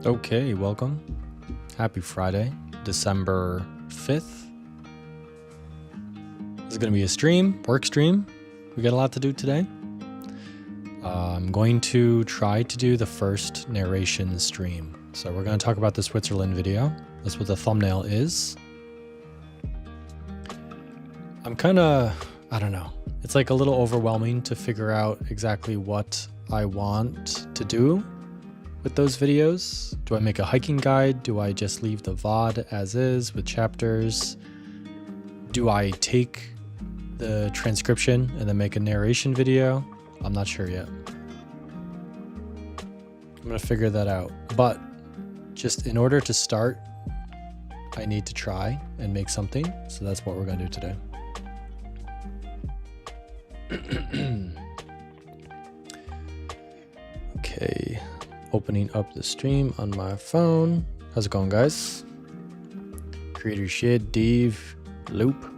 Okay, welcome. Happy Friday, December 5th. This is going to be a work stream. We got a lot to do today. I'm going to try to do the first narration stream. So we're going to talk about the Switzerland video. That's what the thumbnail is. I'm kind of, I don't know. It's like a little overwhelming to figure out exactly what I want to do with those videos. Do I make a hiking guide? Do I just leave the VOD as is with chapters? Do I take the transcription and then make a narration video? I'm not sure yet. I'm gonna figure that out. But just in order to start, I need to try and make something. So that's what we're gonna do today. Okay. Opening up the stream on my phone. How's it going, guys? Creator Shit, Dave, Loop.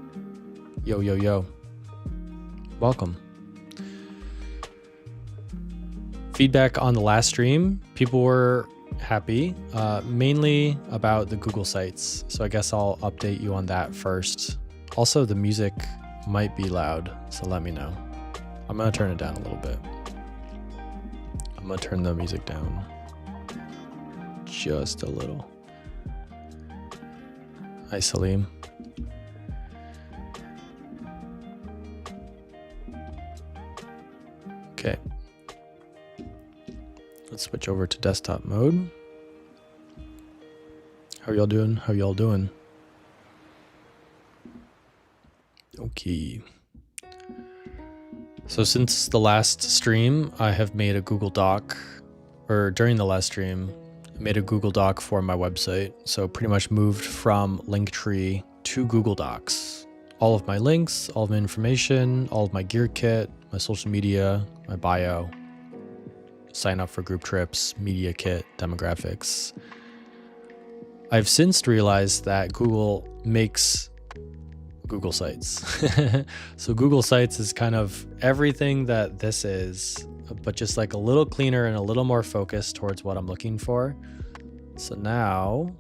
Yo, yo, yo. Welcome. Feedback on the last stream. People were happy, mainly about the Google Sites. So I guess I'll update you on that first. Also, the music might be loud, so let me know. I'm going to turn it down a little bit. I'm gonna turn the music down just a little. Hi, Salim. Okay. Let's switch over to desktop mode. How y'all doing? How y'all doing? Okay. So since the last stream, I have made a Google Doc, or during the last stream, I made a Google Doc for my website. So pretty much moved from Linktree to Google Docs. All of my links, all of my information, all of my gear kit, my social media, my bio, sign up for group trips, media kit, demographics. I've since realized that Google makes Google Sites. So Google Sites is kind of everything that this is, but just like a little cleaner and a little more focused towards what I'm looking for. So now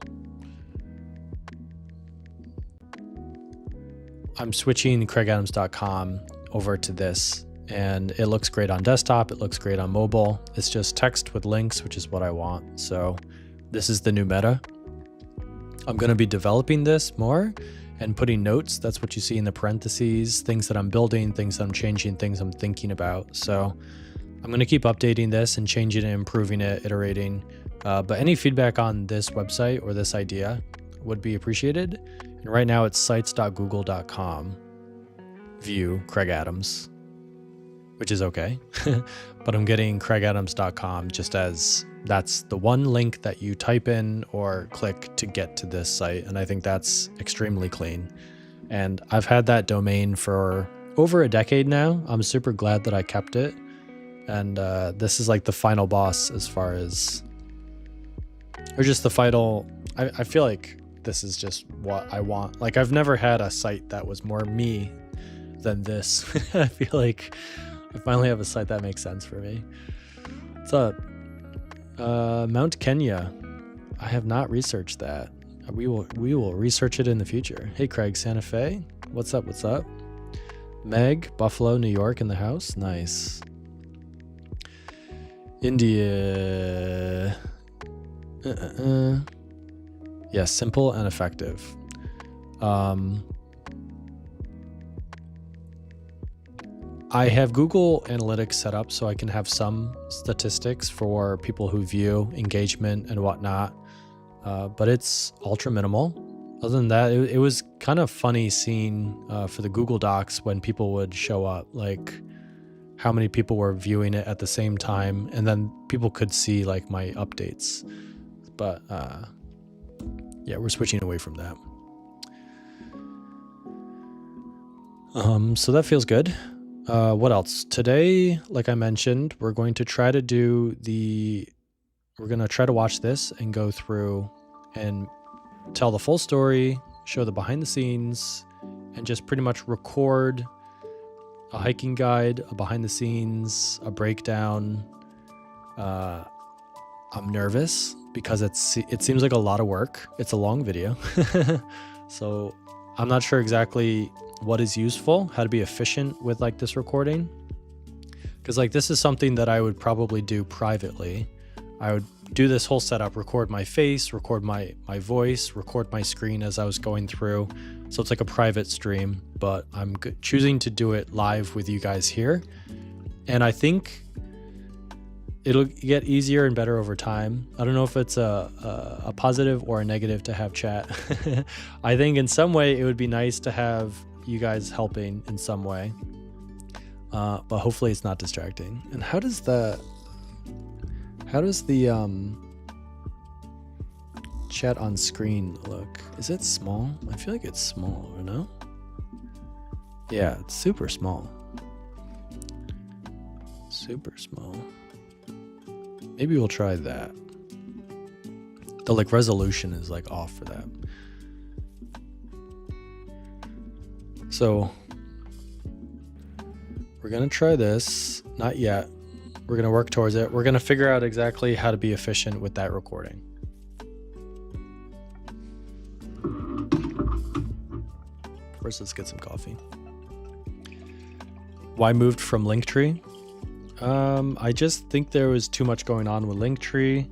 I'm switching craigadams.com over to this, and it looks great on desktop. It looks great on mobile. It's just text with links, which is what I want. So this is the new meta. I'm going to be developing this more and putting notes. That's what you see in the parentheses, things that I'm building, things that I'm changing, things I'm thinking about. So I'm going to keep updating this and changing it, improving it, iterating. But any feedback on this website or this idea would be appreciated. And right now it's sites.google.com. View Craig Adams, which is okay. But I'm getting craigadams.com just as that's the one link that you type in or click to get to this site. And I think that's extremely clean. And I've had that domain for over a decade now. I'm super glad that I kept it. And this is like the final boss as far as, or just the final, I feel like this is just what I want. Like I've never had a site that was more me than this. I feel like I finally have a site that makes sense for me. What's up? Mount Kenya. I have not researched that. We will research it in the future. Hey Craig, Santa Fe. What's up? What's up? Meg, Buffalo, New York in the house. Nice. India. Yeah, simple and effective. I have Google Analytics set up so I can have some statistics for people who view, engagement, and whatnot, but it's ultra minimal. Other than that, it was kind of funny seeing for the Google Docs when people would show up, like how many people were viewing it at the same time, and then people could see like my updates. But yeah, we're switching away from that. So that feels good. What else? Today, like I mentioned, we're going to try to watch this and go through and tell the full story, show the behind the scenes, and just pretty much record a hiking guide, a behind the scenes, a breakdown. I'm nervous because it seems like a lot of work. It's a long video. So I'm not sure exactly what is useful, how to be efficient with like this recording. Because like this is something that I would probably do privately. I would do this whole setup, record my face, record my voice, record my screen as I was going through. So it's like a private stream, but I'm choosing to do it live with you guys here. And I think it'll get easier and better over time. I don't know if it's a positive or a negative to have chat. I think in some way it would be nice to have you guys helping in some way. But hopefully it's not distracting. And how does the chat on screen look? Is it small? I feel like it's small, or no? Yeah, it's super small. Super small. Maybe we'll try that. The like resolution is like off for that. So we're gonna try this. Not yet. We're gonna work towards it. We're gonna figure out exactly how to be efficient with that recording. First, let's get some coffee. Why moved from Linktree? I just think there was too much going on with Linktree.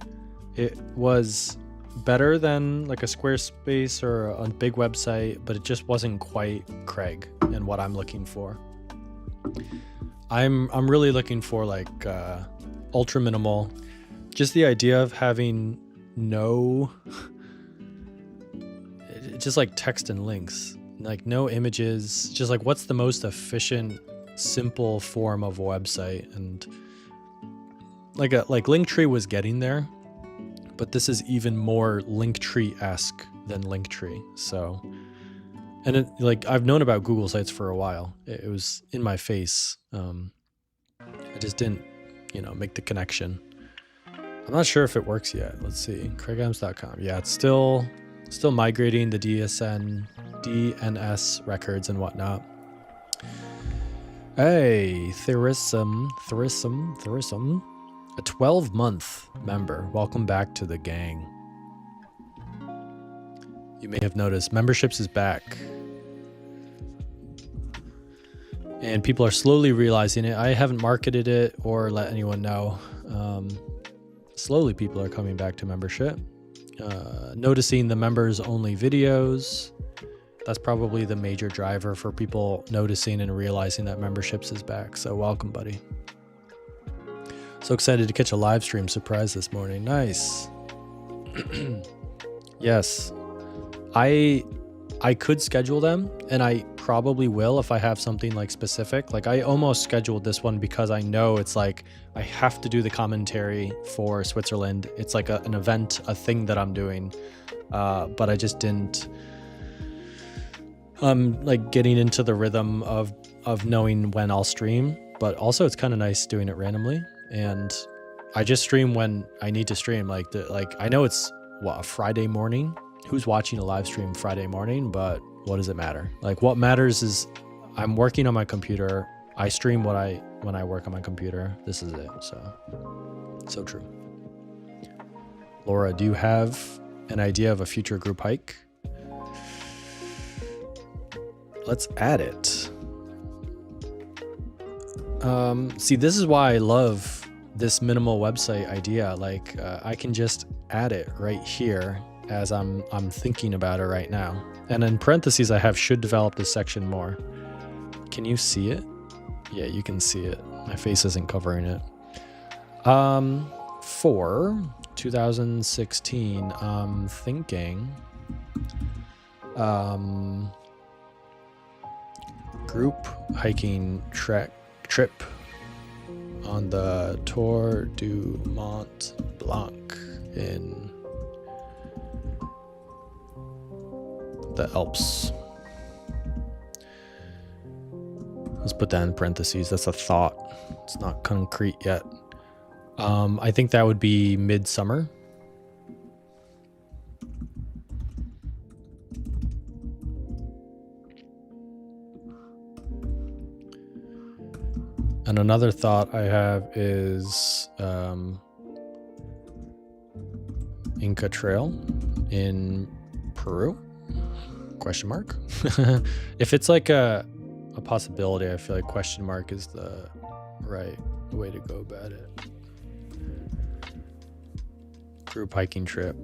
It was better than like a Squarespace or a big website, but it just wasn't quite Craig and what I'm looking for. I'm really looking for like ultra minimal. Just the idea of having just like text and links, like no images, just like what's the most efficient, simple form of a website. And like Linktree was getting there, but this is even more Linktree-esque than Linktree. So, and it, like I've known about Google Sites for a while. It was in my face. I just didn't, make the connection. I'm not sure if it works yet. Let's see. CraigAdams.com. Yeah, it's still migrating the DNS records and whatnot. Hey, Therism, a 12-month member. Welcome back to the gang. You may have noticed memberships is back. And people are slowly realizing it. I haven't marketed it or let anyone know. Slowly people are coming back to membership. Noticing the members only videos. That's probably the major driver for people noticing and realizing that memberships is back. So welcome, buddy. So excited to catch a live stream surprise this morning. Nice. Yes. I could schedule them, and I probably will if I have something like specific. Like I almost scheduled this one because I know it's like I have to do the commentary for Switzerland. It's like an event, a thing that I'm doing, but I just didn't. Like getting into the rhythm of knowing when I'll stream, but also it's kind of nice doing it randomly. And I just stream when I need to stream. Like I know it's a Friday morning. Who's watching a live stream Friday morning? But what does it matter? Like what matters is I'm working on my computer. I stream when I work on my computer. This is it. So true. Laura, do you have an idea of a future group hike? Let's add it. See, this is why I love this minimal website idea. Like I can just add it right here as I'm thinking about it right now. And in parentheses, I have should develop this section more. Can you see it? Yeah, you can see it. My face isn't covering it. For 2016, I'm thinking group hiking trip on the Tour du Mont Blanc in the Alps. Let's put that in parentheses. That's a thought. It's not concrete yet. I think that would be midsummer. And another thought I have is Inca Trail in Peru? Question mark. If it's like a possibility, I feel like question mark is the right way to go about it. Group hiking trip.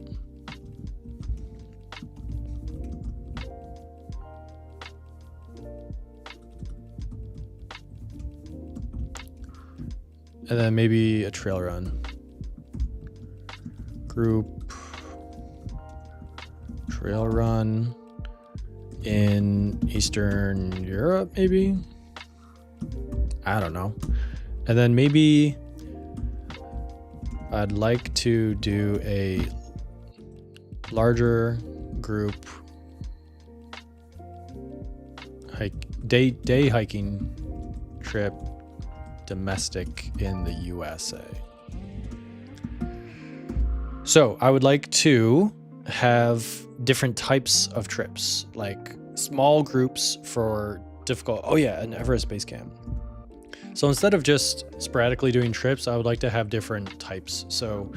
And then maybe a trail run. Group trail run in Eastern Europe, maybe? I don't know. And then maybe I'd like to do a larger group day hiking trip, domestic in the USA. So I would like to have different types of trips, like small groups for difficult. Oh yeah, an Everest base camp. So instead of just sporadically doing trips, I would like to have different types. So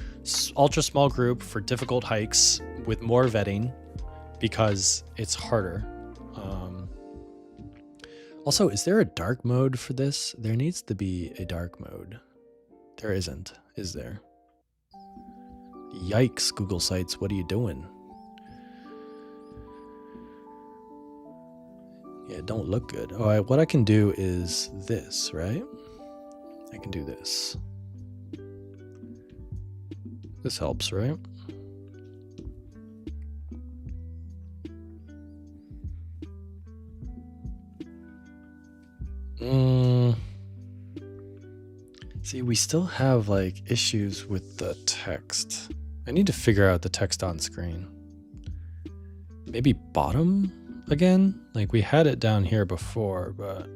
ultra small group for difficult hikes with more vetting because it's harder. Also, is there a dark mode for this? There needs to be a dark mode. There isn't, is there? Yikes, Google Sites, what are you doing? Yeah, it don't look good. Oh, what I can do is this, right? I can do this. This helps, right? See, we still have like issues with the text. I need to figure out the text on screen. Maybe bottom again? Like we had it down here before, but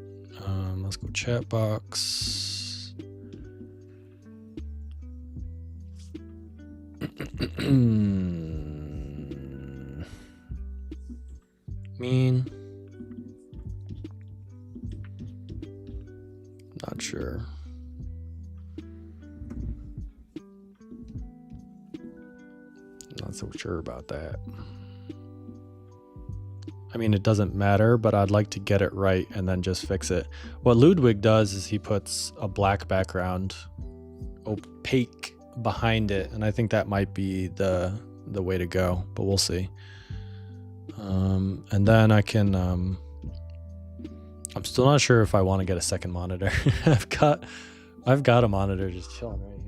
let's go chat box. Mean. Not sure. Not so sure about that. I mean, it doesn't matter, but I'd like to get it right and then just fix it. What Ludwig does is he puts a black background, opaque behind it, and I think that might be the way to go, but we'll see. And then I can I'm still not sure if I want to get a second monitor. I've got a monitor just chilling right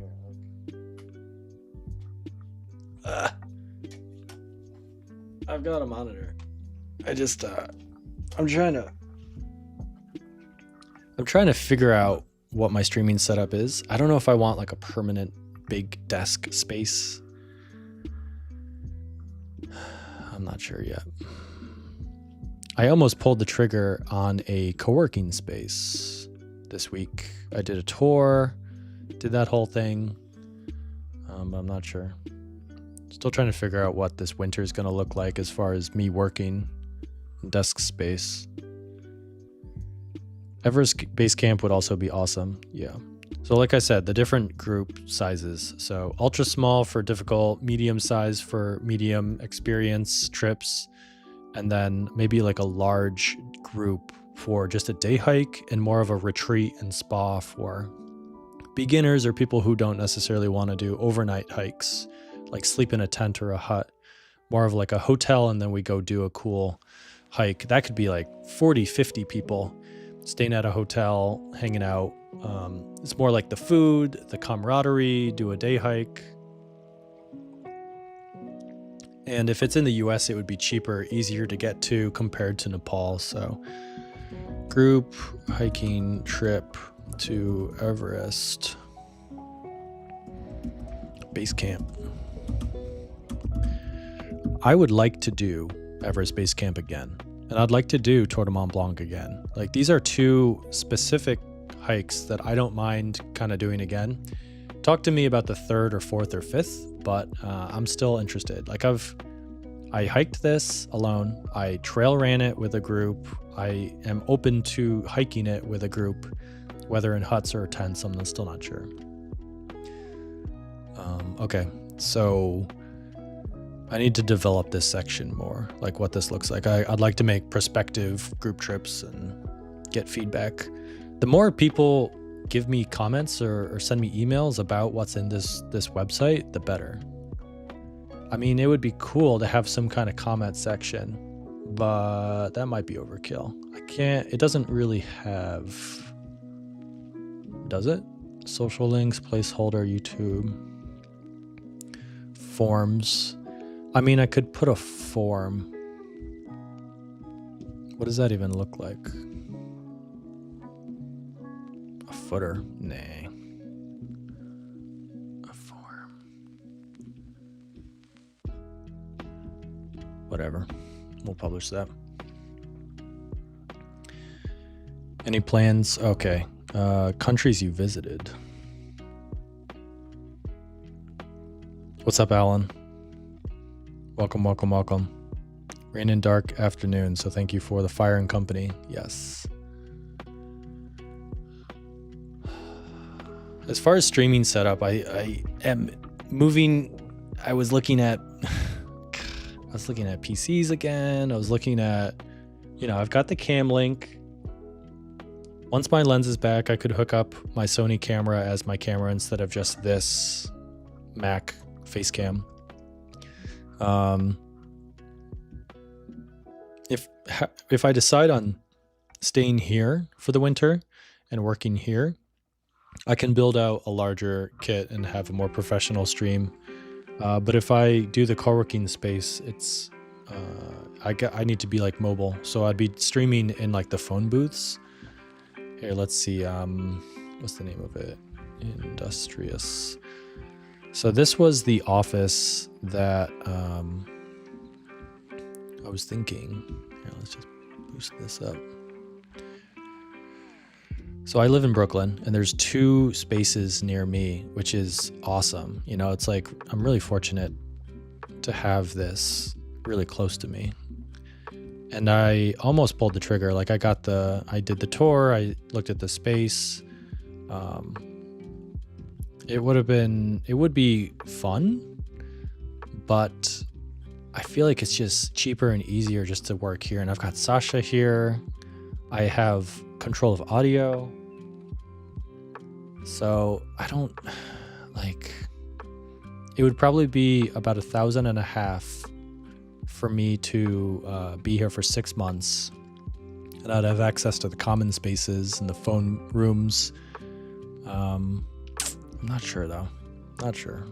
here. I've got a monitor. I just I'm trying to figure out what my streaming setup is. I don't know if I want like a permanent big desk space. I'm not sure yet. I almost pulled the trigger on a co-working space this week. I did a tour, did that whole thing, but I'm not sure. Still trying to figure out what this winter is going to look like as far as me working desk space. Everest Base Camp would also be awesome. Yeah. So like I said, the different group sizes. So ultra small for difficult, medium size for medium experience trips, and then maybe like a large group for just a day hike and more of a retreat and spa for beginners or people who don't necessarily want to do overnight hikes, like sleep in a tent or a hut. More of like a hotel and then we go do a cool hike. That could be like 40, 50 people staying at a hotel, hanging out. It's more like the food, the camaraderie, do a day hike. And if it's in the US, it would be cheaper, easier to get to compared to Nepal. So group hiking trip to Everest Base Camp. I would like to do Everest Base Camp again. And I'd like to do Tour de Mont Blanc again. Like these are two specific hikes that I don't mind kind of doing again. Talk to me about the third or fourth or fifth, but I'm still interested. Like I hiked this alone. I trail ran it with a group. I am open to hiking it with a group, whether in huts or tents, I'm still not sure. Okay, so I need to develop this section more, like what this looks like. I'd like to make prospective group trips and get feedback. The more people give me comments or send me emails about what's in this website, the better. I mean, it would be cool to have some kind of comment section, but that might be overkill. It doesn't really have, does it? Social links, placeholder, YouTube, forms. I mean, I could put a form. What does that even look like? A footer? Nah. A form. Whatever. We'll publish that. Any plans? Okay. Countries you visited. What's up, Alan? Welcome, welcome, welcome. Rain and dark afternoon, so thank you for the fire and company. Yes. As far as streaming setup, I am moving. I was looking at PCs again. I was looking at, I've got the cam link. Once my lens is back, I could hook up my Sony camera as my camera instead of just this Mac face cam. If I decide on staying here for the winter and working here, I can build out a larger kit and have a more professional stream. But if I do the co-working space, it's I need to be like mobile, so I'd be streaming in like the phone booths. Here, let's see. What's the name of it? Industrious. So this was the office that I was thinking. Here, let's just boost this up. So I live in Brooklyn, and there's 2 spaces near me, which is awesome. It's like I'm really fortunate to have this really close to me. And I almost pulled the trigger. Like I did the tour, I looked at the space. It would be fun, but I feel like it's just cheaper and easier just to work here. And I've got Sasha here. I have control of audio. So I don't it would probably be about $1,500 for me to be here for 6 months. And I'd have access to the common spaces and the phone rooms. I'm not sure though. Not sure.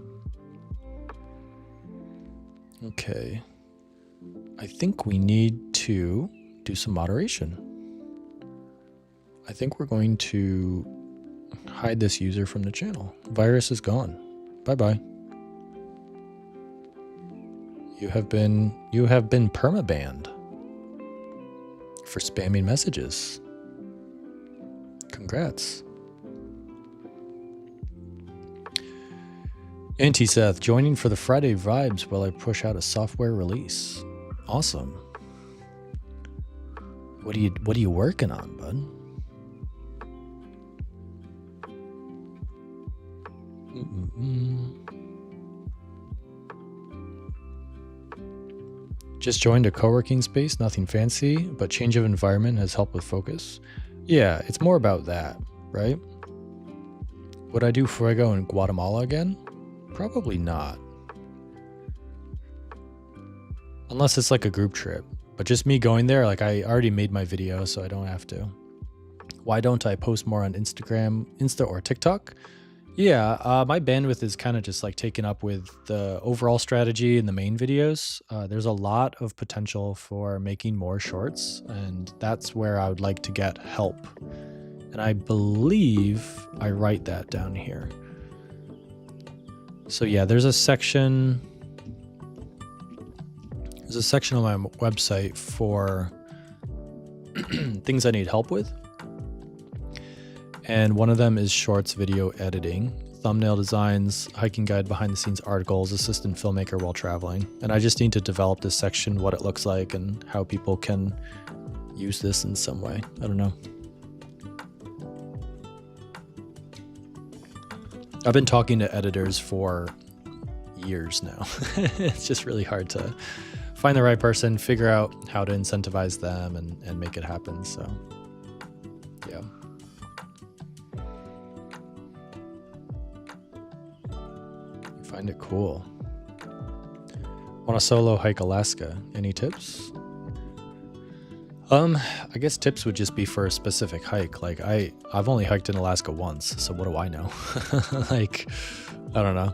Okay. I think we need to do some moderation. I think we're going to hide this user from the channel. Virus is gone. Bye-bye. You have been permabanned for spamming messages. Congrats. Anti-Seth joining for the Friday vibes while I push out a software release. Awesome. What are you working on, bud? Just joined a co-working space, nothing fancy, but change of environment has helped with focus. Yeah, it's more about that, right? Would I do Fuego in Guatemala again? Probably not. Unless it's like a group trip. But just me going there, like I already made my video, so I don't have to. Why don't I post more on Instagram, Insta or TikTok? Yeah, my bandwidth is kind of just like taken up with the overall strategy and the main videos. There's a lot of potential for making more shorts, and that's where I would like to get help. And I believe I write that down here. So yeah, there's a section on my website for things I need help with. And one of them is shorts video editing, thumbnail designs, hiking guide, behind the scenes articles, assistant filmmaker while traveling. And I just need to develop this section, what it looks like and how people can use this in some way. I don't know. I've been talking to editors for years now. It's just really hard to find the right person, figure out how to incentivize them and make it happen. So yeah. Find it cool. Want to solo hike Alaska? Any tips? I guess tips would just be for a specific hike. Like I've only hiked in Alaska once, so what do I know? Like, I don't know.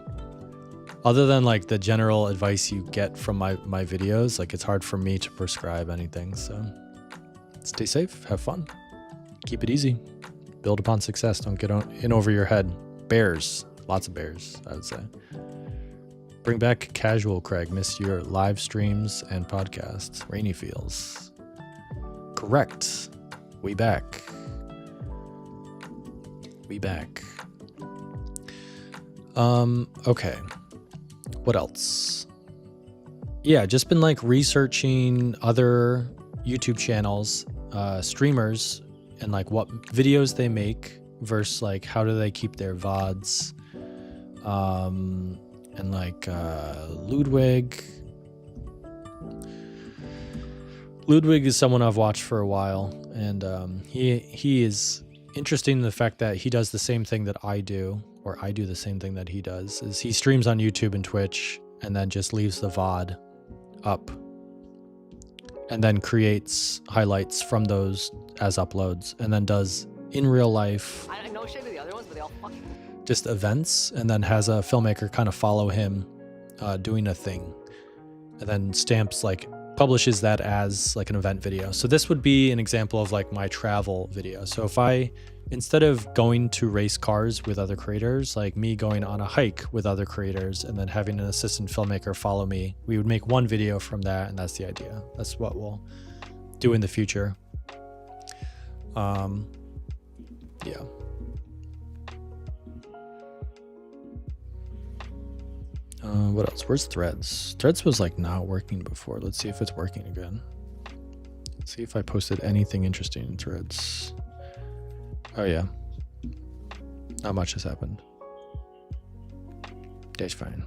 Other than like the general advice you get from my videos, like it's hard for me to prescribe anything. So stay safe, have fun, keep it easy, build upon success. Don't get in over your head. Bears, lots of bears, I would say. Bring back casual, Craig. Miss your live streams and podcasts. Rainy feels. Correct. We back. We back. Okay. What else? Yeah, just been like researching other YouTube channels, streamers, and like what videos they make versus like how do they keep their VODs. And like Ludwig. Ludwig is someone I've watched for a while, and he is interesting in the fact that he does the same thing that I do, or I do the same thing that he does, is he streams on YouTube and Twitch and then just leaves the VOD up and then creates highlights from those as uploads and then does in real life just events and then has a filmmaker kind of follow him doing a thing and then stamps like publishes that as like an event video. So this would be an example of like my travel video. So if I, instead of going to race cars with other creators, like me going on a hike with other creators and then having an assistant filmmaker follow me, we would make one video from that, and that's the idea. That's what we'll do in the future. Yeah. What else? Where's Threads? Threads was like not working before. Let's see if it's working again. Let's see if I posted anything interesting in Threads. Oh yeah. Not much has happened. That's fine.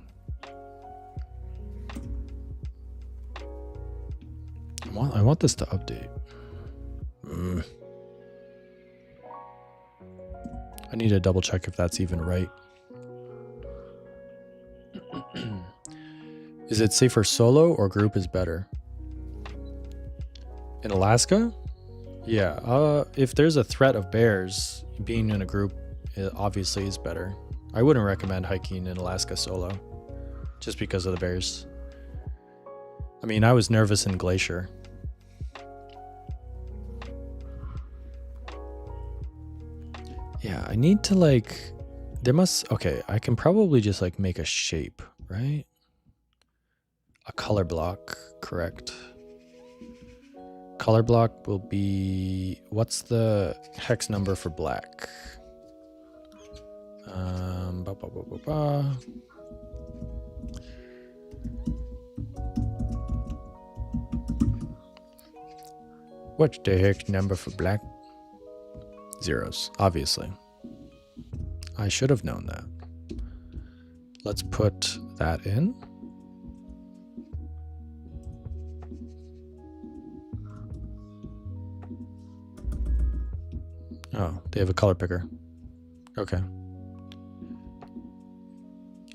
I want this to update. I need to double check if that's even right. Is it safer solo or group is better? In Alaska? Yeah, if there's a threat of bears, being in a group obviously is better. I wouldn't recommend hiking in Alaska solo, just because of the bears. I mean, I was nervous in Glacier. Yeah, I need to like, okay, I can probably just like make a shape, right? A color block, correct. Color block will be, what's the hex number for black? What's the hex number for black? Zeros, obviously. I should have known that. Let's put that in. Oh, they have a color picker. Okay.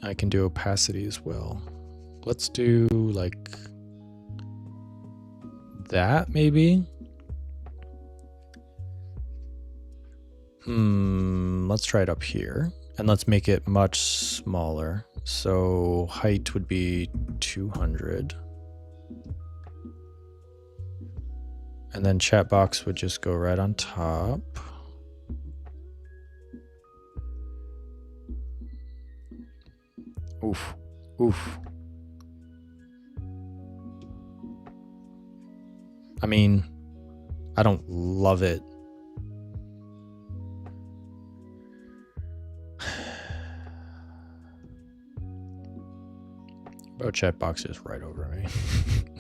I can do opacity as well. Let's do like that maybe. Let's try it up here and let's make it much smaller. So height would be 200. And then chat box would just go right on top. Oof, oof. I mean, I don't love it. Bro, chat box is right over me.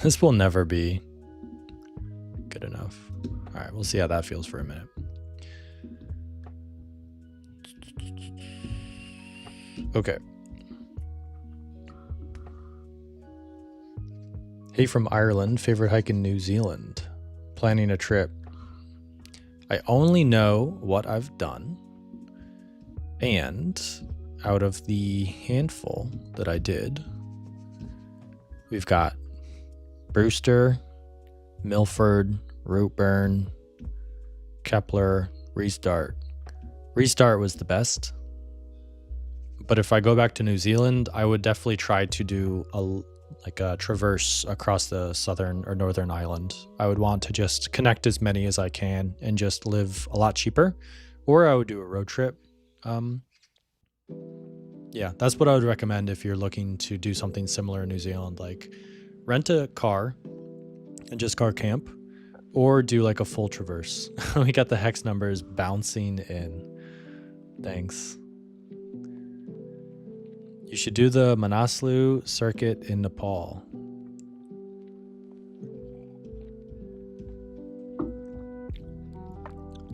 This will never be good enough. All right, we'll see how that feels for a minute. Okay. Hey from Ireland, favorite hike in New Zealand. Planning a trip. I only know what I've done, and out of the handful that I did, we've got Brewster, Milford, Rootburn, Kepler, Restart. Restart was the best, but if I go back to New Zealand, I would definitely try to do a traverse across the southern or northern island. I would want to just connect as many as I can and just live a lot cheaper, or I would do a road trip. Yeah, that's what I would recommend if you're looking to do something similar in New Zealand, like rent a car and just car camp, or do like a full traverse. We got the hex numbers bouncing in. Thanks. You should do the Manaslu circuit in Nepal.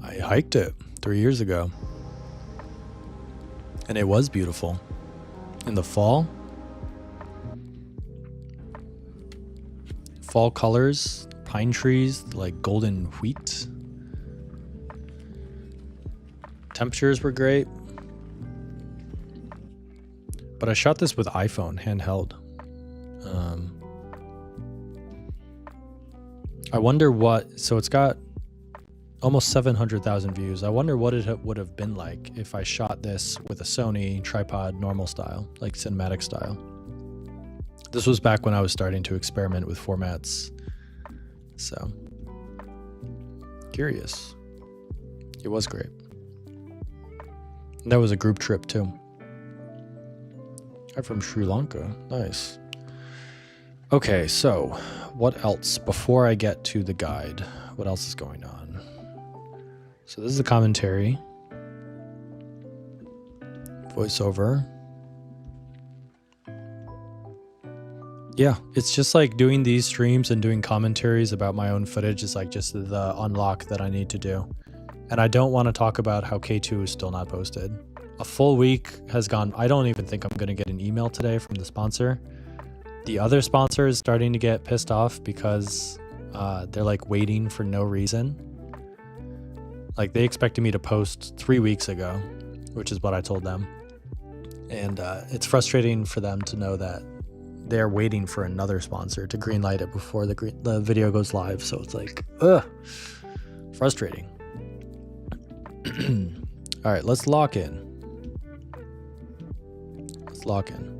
I hiked it 3 years ago, and it was beautiful. In the fall colors, pine trees, like golden wheat. Temperatures were great. But I shot this with iPhone, handheld. I wonder what, so it's got almost 700,000 views. I wonder what it would have been like if I shot this with a Sony tripod normal style, like cinematic style. This was back when I was starting to experiment with formats. So, curious. It was great. And that was a group trip too. I'm from Sri Lanka. Nice. Okay, so what else? Before I get to the guide, what else is going on? So this is the commentary. Voiceover. Yeah, it's just like doing these streams and doing commentaries about my own footage is like just the unlock that I need to do. And I don't want to talk about how K2 is still not posted. A full week has gone. I don't even think I'm going to get an email today from the sponsor. The other sponsor is starting to get pissed off because they're like waiting for no reason. Like they expected me to post 3 weeks ago, which is what I told them. And it's frustrating for them to know that they're waiting for another sponsor to greenlight it before the video goes live. So it's like, frustrating. All right, let's lock in. Lock in.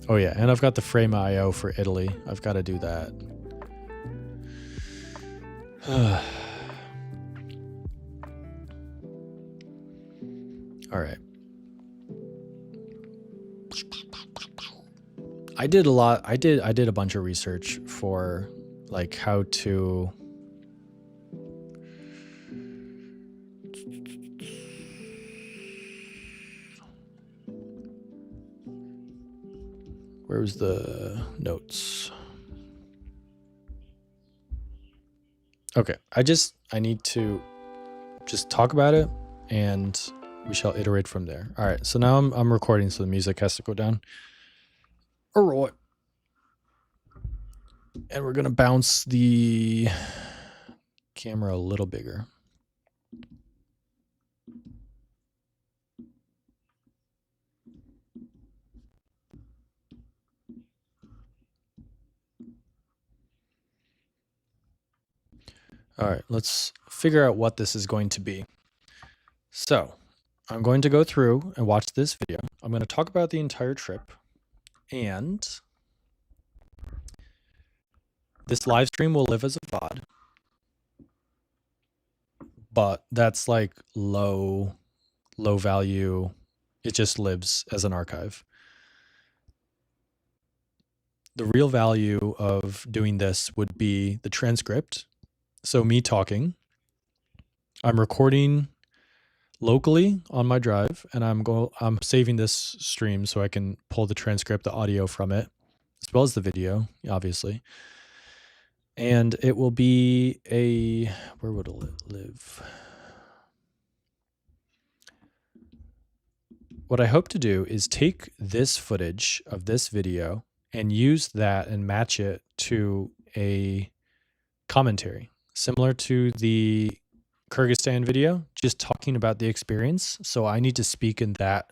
Oh yeah, and I've got the frame IO for Italy. I've got to do that. All right. I did a bunch of research for like how to Where's the notes? Okay, I need to just talk about it and we shall iterate from there. All right, so now I'm recording, so the music has to go down. All right. And we're gonna bounce the camera a little bigger. All right, let's figure out what this is going to be. So I'm going to go through and watch this video. I'm going to talk about the entire trip, and this live stream will live as a VOD, but that's like low value. It just lives as an archive. The real value of doing this would be the transcript. So me talking, I'm recording locally on my drive, and I'm saving this stream so I can pull the transcript, the audio from it, as well as the video, obviously. And it will be where would it live? What I hope to do is take this footage of this video and use that and match it to a commentary, similar to the Kyrgyzstan video, just talking about the experience. So I need to speak in that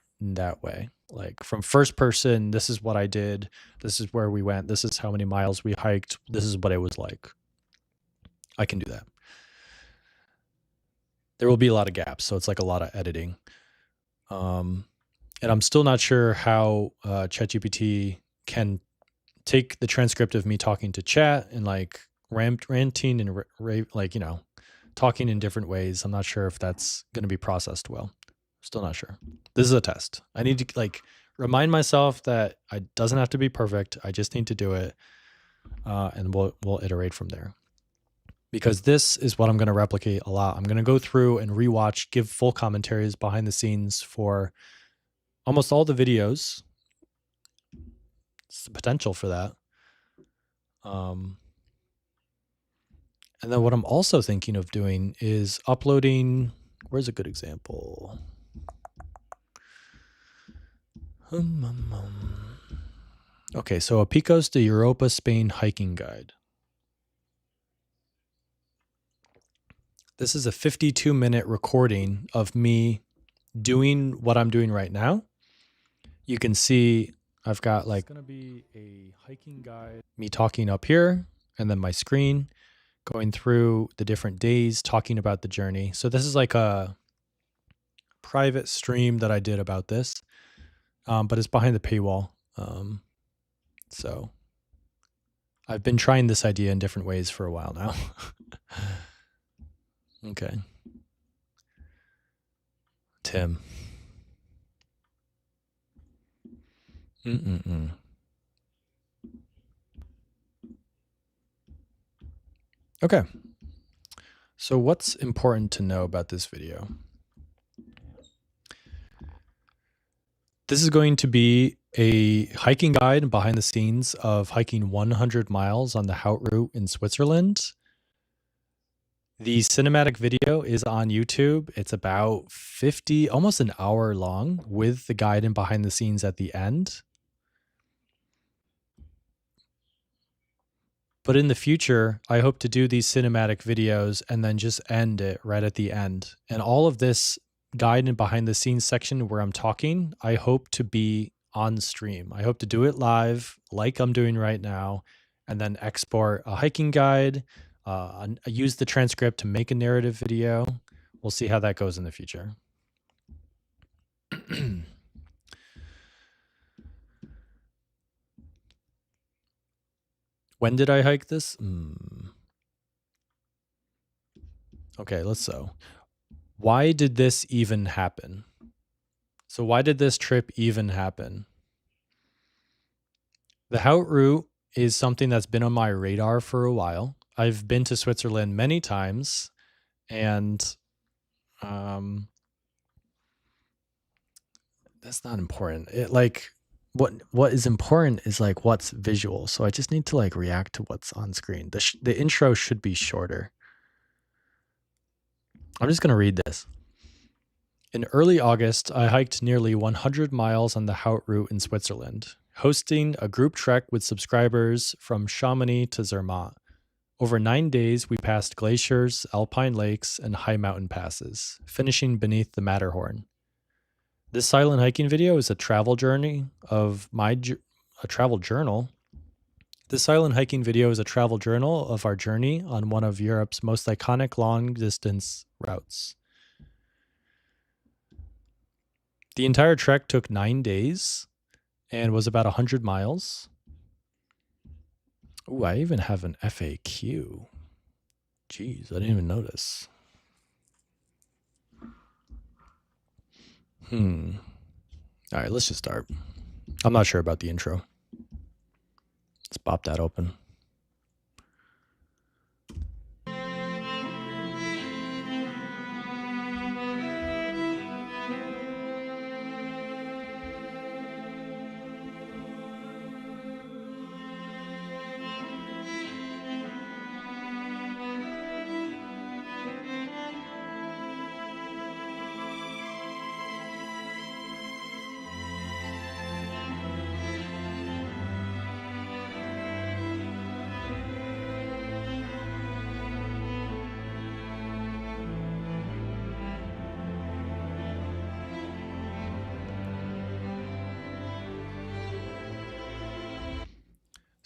way. Like from first person, this is what I did, this is where we went, this is how many miles we hiked, this is what it was like. I can do that. There will be a lot of gaps, so it's like a lot of editing. And I'm still not sure how ChatGPT can take the transcript of me talking to chat and like ranting and like, you know, talking in different ways. I'm not sure if that's going to be processed well. Still not sure. This is a test. I need to like remind myself that it doesn't have to be perfect. I just need to do it, and we'll iterate from there. Because this is what I'm going to replicate a lot. I'm going to go through and rewatch, give full commentaries behind the scenes for almost all the videos. It's the potential for that. And then what I'm also thinking of doing is uploading. Where's a good example? Okay, so a Picos de Europa Spain hiking guide. This is a 52-minute recording of me doing what I'm doing right now. You can see I've got like, it's going to be a hiking guide, me talking up here, and then my screen going through the different days, talking about the journey. So this is like a private stream that I did about this, but it's behind the paywall. So I've been trying this idea in different ways for a while now. Okay. Tim. Okay. So what's important to know about this video? This is going to be a hiking guide behind the scenes of hiking 100 miles on the Haute route in Switzerland. The cinematic video is on YouTube. It's about 50, almost an hour long, with the guide and behind the scenes at the end. But in the future, I hope to do these cinematic videos and then just end it right at the end. And all of this guide and behind the scenes section where I'm talking, I hope to be on stream. I hope to do it live like I'm doing right now, and then export a hiking guide, use the transcript to make a narrative video. We'll see how that goes in the future. When did I hike this? Okay, why did this even happen? So why did this trip even happen? The Haute route is something that's been on my radar for a while. I've been to Switzerland many times, and that's not important. What is important is like what's visual. So I just need to like react to what's on screen. The intro should be shorter. I'm just going to read this. In early August, I hiked nearly 100 miles on the Haute route in Switzerland, hosting a group trek with subscribers from Chamonix to Zermatt. Over 9 days, we passed glaciers, alpine lakes, and high mountain passes, finishing beneath the Matterhorn. This silent hiking video is a travel journey of a travel journal. This silent hiking video is a travel journal of our journey on one of Europe's most iconic long-distance routes. The entire trek took 9 days and was about 100 miles. Ooh, I even have an FAQ. Jeez, I didn't even notice. All right, let's just start. I'm not sure about the intro. Let's pop that open.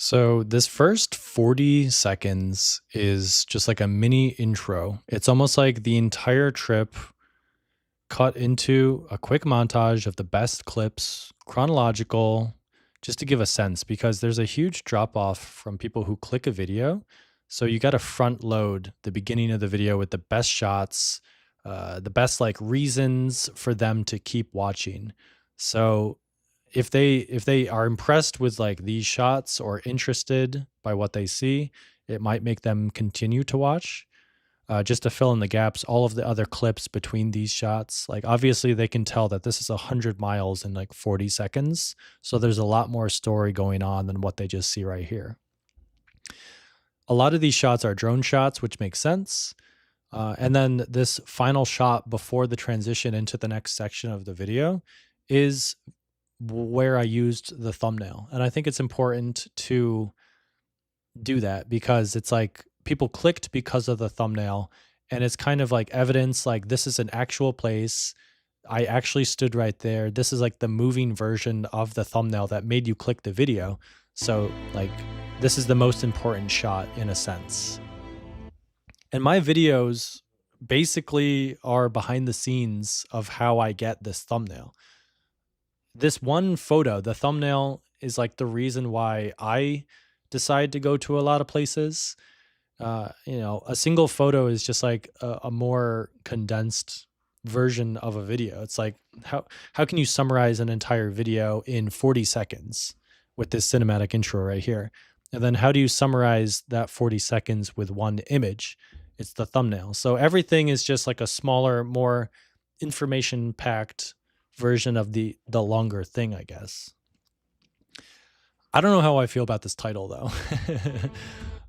So this first 40 seconds is just like a mini intro. It's almost like the entire trip cut into a quick montage of the best clips, chronological, just to give a sense, because there's a huge drop off from people who click a video. So you got to front load the beginning of the video with the best shots, the best like reasons for them to keep watching. So if they are impressed with like these shots or interested by what they see, it might make them continue to watch. Just to fill in the gaps, all of the other clips between these shots, like obviously they can tell that this is 100 miles in like 40 seconds. So there's a lot more story going on than what they just see right here. A lot of these shots are drone shots, which makes sense. And then this final shot before the transition into the next section of the video is where I used the thumbnail. And I think it's important to do that because it's like people clicked because of the thumbnail, and it's kind of like evidence like this is an actual place. I actually stood right there. This is like the moving version of the thumbnail that made you click the video. So like this is the most important shot in a sense. And my videos basically are behind the scenes of how I get this thumbnail. This one photo, the thumbnail, is like the reason why I decide to go to a lot of places. A single photo is just like a more condensed version of a video. It's like how can you summarize an entire video in 40 seconds with this cinematic intro right here? And then how do you summarize that 40 seconds with one image? It's the thumbnail. So everything is just like a smaller, more information packed version of the longer thing, I guess. I don't know how I feel about this title though.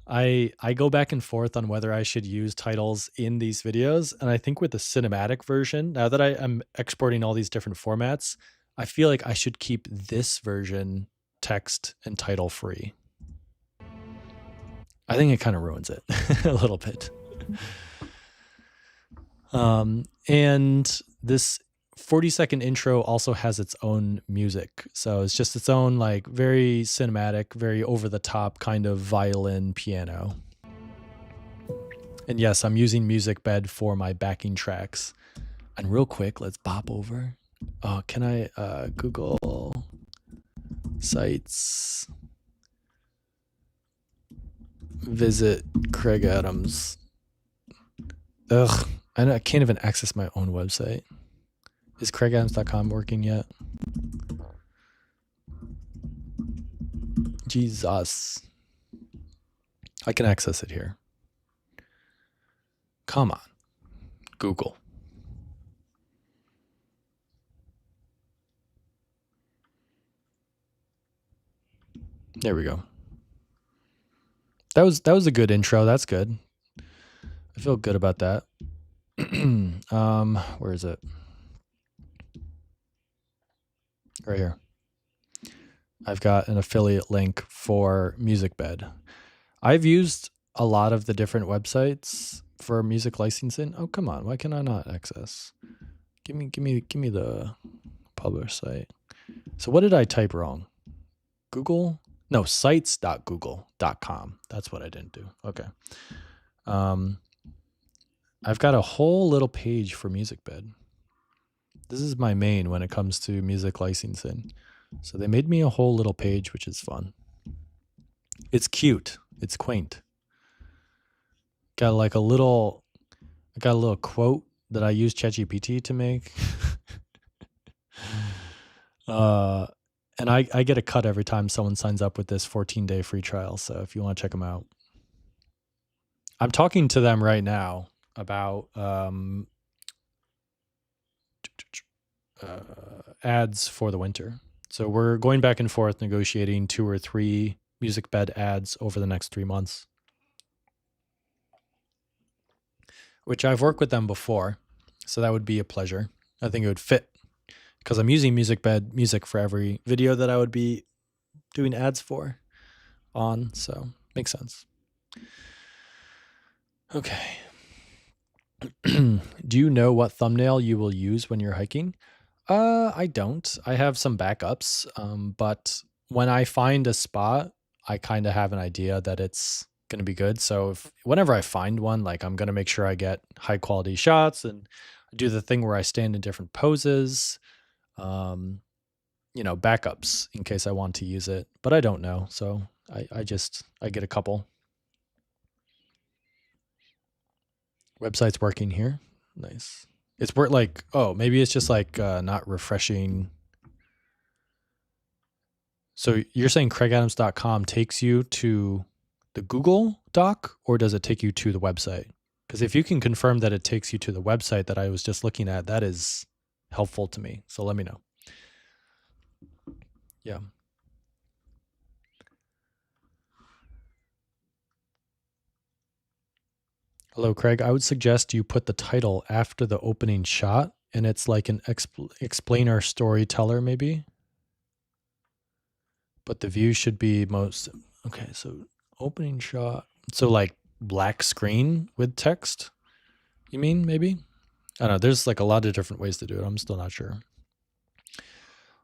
I go back and forth on whether I should use titles in these videos. And I think with the cinematic version, now that I am exporting all these different formats, I feel like I should keep this version text and title free. I think it kind of ruins it a little bit. And this 40-second intro also has its own music. So it's just its own like very cinematic, very over the top kind of violin piano. And yes, I'm using music bed for my backing tracks. And real quick, let's bop over. Oh, can I Google sites, visit Craig Adams. Ugh, I can't even access my own website. Is craigadams.com working yet? Jesus. I can access it here. Come on. Google. There we go. That was a good intro. That's good. I feel good about that. Where is it? Right here. I've got an affiliate link for MusicBed. I've used a lot of the different websites for music licensing. Oh, come on. Why can I not access? Give me the publish site. So what did I type wrong? Google? No, sites.google.com. That's what I didn't do. Okay. I've got a whole little page for MusicBed. This is my main when it comes to music licensing. So they made me a whole little page, which is fun. It's cute. It's quaint. Got like a little quote that I use ChatGPT to make. And I get a cut every time someone signs up with this 14-day free trial. So if you want to check them out. I'm talking to them right now about ads for the winter. So we're going back and forth negotiating 2 or 3 MusicBed ads over the next 3 months, which I've worked with them before. So that would be a pleasure. I think it would fit because I'm using MusicBed music for every video that I would be doing ads for on. So makes sense. Okay. Do you know what thumbnail you will use when you're hiking? I don't. I have some backups, but when I find a spot, I kind of have an idea that it's going to be good. So whenever I find one, like I'm going to make sure I get high quality shots and do the thing where I stand in different poses, um, backups in case I want to use it, but I don't know. So I get a couple. Website's working here. Nice. It's maybe it's just like not refreshing. So you're saying craigadams.com takes you to the Google Doc, or does it take you to the website? Because if you can confirm that it takes you to the website that I was just looking at, that is helpful to me. So let me know. Yeah. Hello, Craig. I would suggest you put the title after the opening shot, and it's like an explainer storyteller, maybe. But the view should be most. Okay, so opening shot. So like black screen with text, you mean, maybe? I don't know. There's like a lot of different ways to do it. I'm still not sure.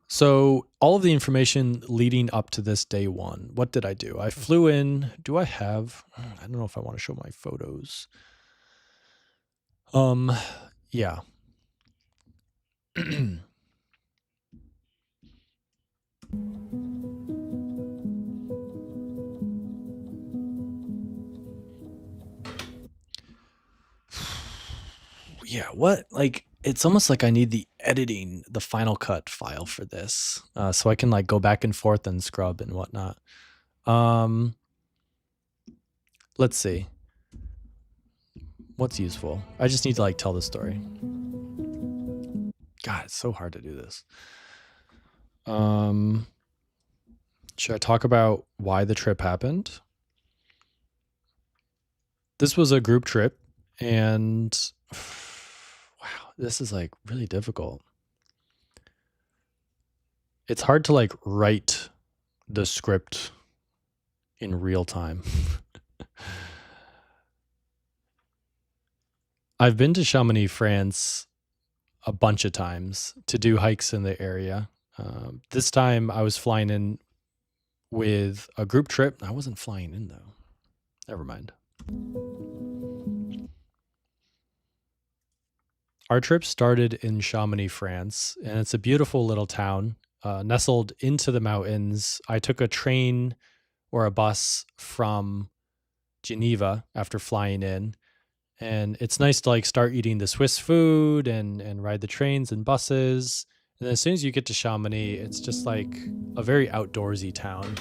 So all of the information leading up to this day one, what did I do? I flew in. Do I have, I don't know if I want to show my photos. Yeah. Yeah, what? Like, it's almost like I need the Final Cut file for this, so I can like go back and forth and scrub and whatnot. Let's see. What's useful? I just need to like tell the story. God, it's so hard to do this. Should I talk about why the trip happened? This was a group trip, and wow, this is like really difficult. It's hard to like write the script in real time. I've been to Chamonix, France a bunch of times to do hikes in the area. This time I was flying in with a group trip. I wasn't flying in though. Never mind. Our trip started in Chamonix, France, and it's a beautiful little town nestled into the mountains. I took a train or a bus from Geneva after flying in. And it's nice to like start eating the Swiss food and ride the trains and buses. And then as soon as you get to Chamonix, it's just like a very outdoorsy town.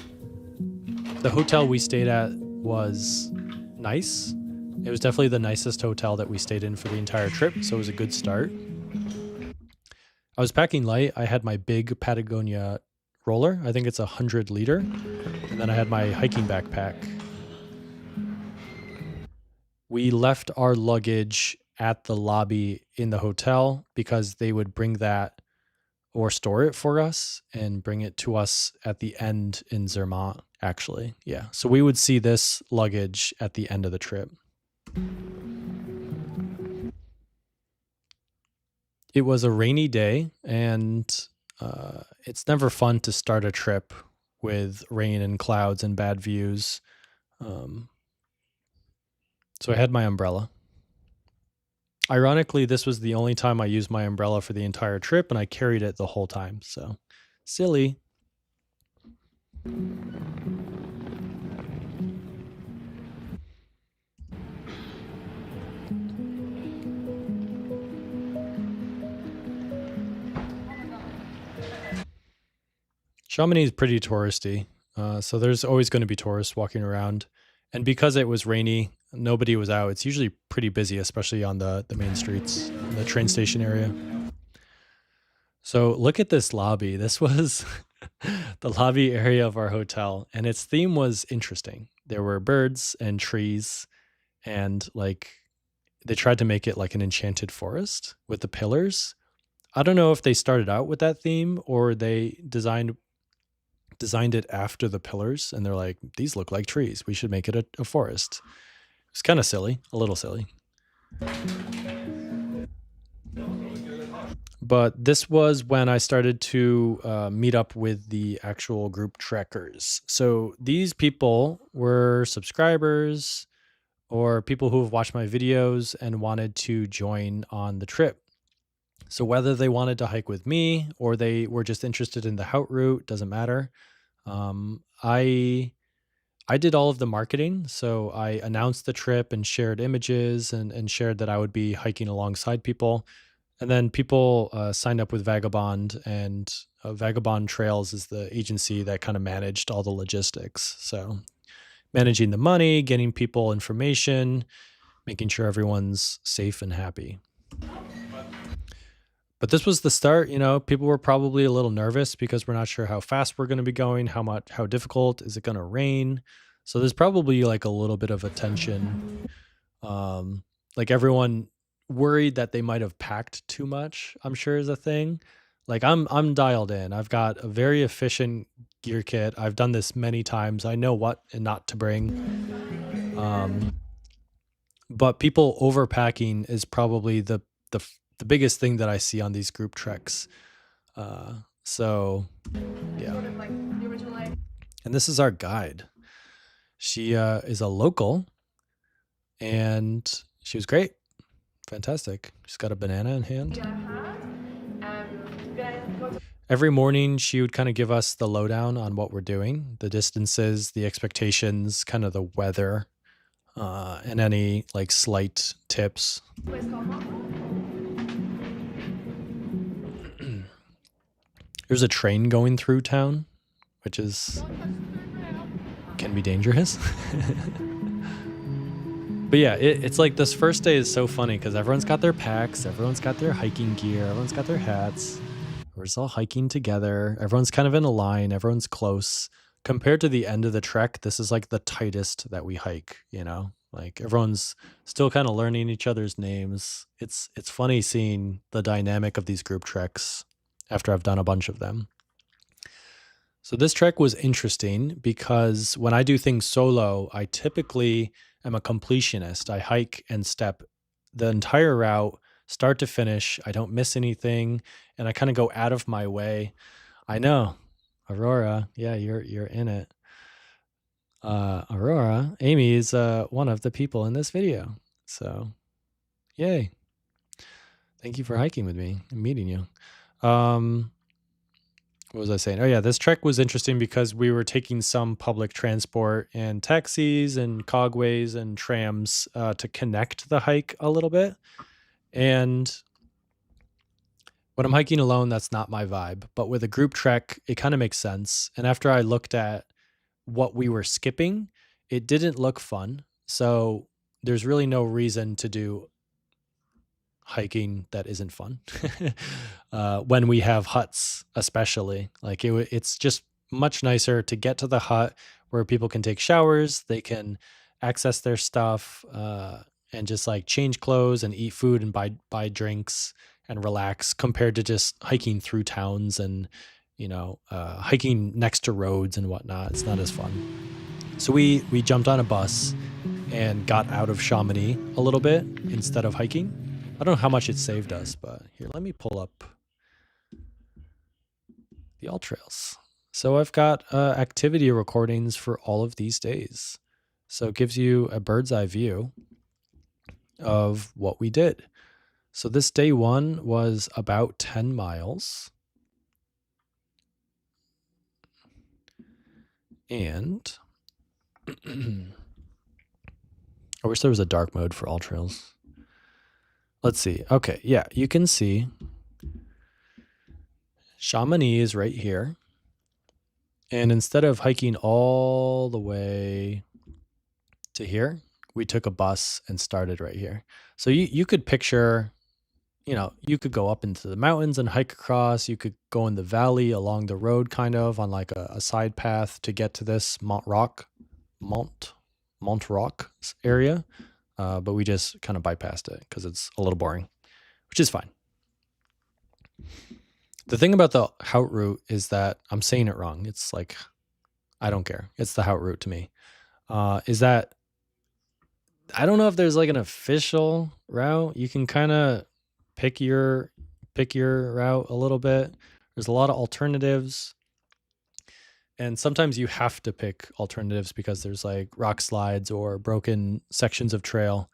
The hotel we stayed at was nice. It was definitely the nicest hotel that we stayed in for the entire trip, so it was a good start. I was packing light. I had my big Patagonia roller. I think it's 100 liter. And then I had my hiking backpack. We left our luggage at the lobby in the hotel because they would bring that or store it for us and bring it to us at the end in Zermatt, actually. Yeah. So we would see this luggage at the end of the trip. It was a rainy day, and it's never fun to start a trip with rain and clouds and bad views. So I had my umbrella. Ironically, this was the only time I used my umbrella for the entire trip, and I carried it the whole time. So silly. Chamonix is pretty touristy, so there's always going to be tourists walking around. And because it was rainy, nobody was out. It's usually pretty busy, especially on the main streets, the train station area. So look at this lobby. This was the lobby area of our hotel, and its theme was interesting. There were birds and trees, and like they tried to make it like an enchanted forest with the pillars. I don't know if they started out with that theme or they designed it after the pillars, and they're like, these look like trees. We should make it a forest. It's kind of silly, a little silly. But this was when I started to meet up with the actual group trekkers. So these people were subscribers or people who have watched my videos and wanted to join on the trip. So whether they wanted to hike with me or they were just interested in the Haute route, doesn't matter. I did all of the marketing. So I announced the trip and shared images and shared that I would be hiking alongside people. And then people signed up with Vagabond, and Vagabond Trails is the agency that kind of managed all the logistics. So managing the money, getting people information, making sure everyone's safe and happy. But this was the start. People were probably a little nervous because we're not sure how fast we're going to be going, how difficult is it going to rain. So there's probably like a little bit of a tension. Like everyone worried that they might have packed too much, I'm sure is a thing. Like I'm dialed in. I've got a very efficient gear kit. I've done this many times. I know what and not to bring. But people overpacking is probably the biggest thing that I see on these group treks. So yeah. And this is our guide. She is a local, and she was great. Fantastic. She's got a banana in hand. Every morning, she would kind of give us the lowdown on what we're doing, the distances, the expectations, kind of the weather, and any like slight tips. There's a train going through town, which can be dangerous. But yeah, it's like this first day is so funny because everyone's got their packs, everyone's got their hiking gear, everyone's got their hats. We're just all hiking together. Everyone's kind of in a line, everyone's close. Compared to the end of the trek, this is like the tightest that we hike, Like everyone's still kind of learning each other's names. It's funny seeing the dynamic of these group treks after I've done a bunch of them. So this trek was interesting because when I do things solo, I typically am a completionist. I hike and step the entire route, start to finish. I don't miss anything, and I kind of go out of my way. I know, Aurora. Yeah, you're in it. Aurora, Amy is one of the people in this video. So, yay! Thank you for hiking with me and meeting you. What was I saying? Oh yeah, this trek was interesting because we were taking some public transport and taxis and cogways and trams to connect the hike a little bit. And when I'm hiking alone, that's not my vibe. But with a group trek, it kind of makes sense. And after I looked at what we were skipping, it didn't look fun. So there's really no reason to do hiking that isn't fun when we have huts, especially. Like it's just much nicer to get to the hut where people can take showers, they can access their stuff, and just like change clothes and eat food and buy drinks and relax, compared to just hiking through towns and hiking next to roads and whatnot. It's not as fun. So we jumped on a bus and got out of Chamonix a little bit instead of hiking. I don't know how much it saved us, but here, let me pull up the all trails. So I've got activity recordings for all of these days. So it gives you a bird's eye view of what we did. So this day one was about 10 miles. And I wish there was a dark mode for all trails. Let's see. Okay, yeah, you can see Chamonix is right here. And instead of hiking all the way to here, we took a bus and started right here. So you could picture, you could go up into the mountains and hike across. You could go in the valley along the road, kind of on like a side path to get to this Mont Rock area. But we just kind of bypassed it because it's a little boring, which is fine. The thing about the Haute route is that I'm saying it wrong. It's like, I don't care. It's the Haute route to me. Is that I don't know if there's like an official route. You can kind of pick your pick your route a little bit. There's a lot of alternatives. And sometimes you have to pick alternatives because there's like rock slides or broken sections of trail.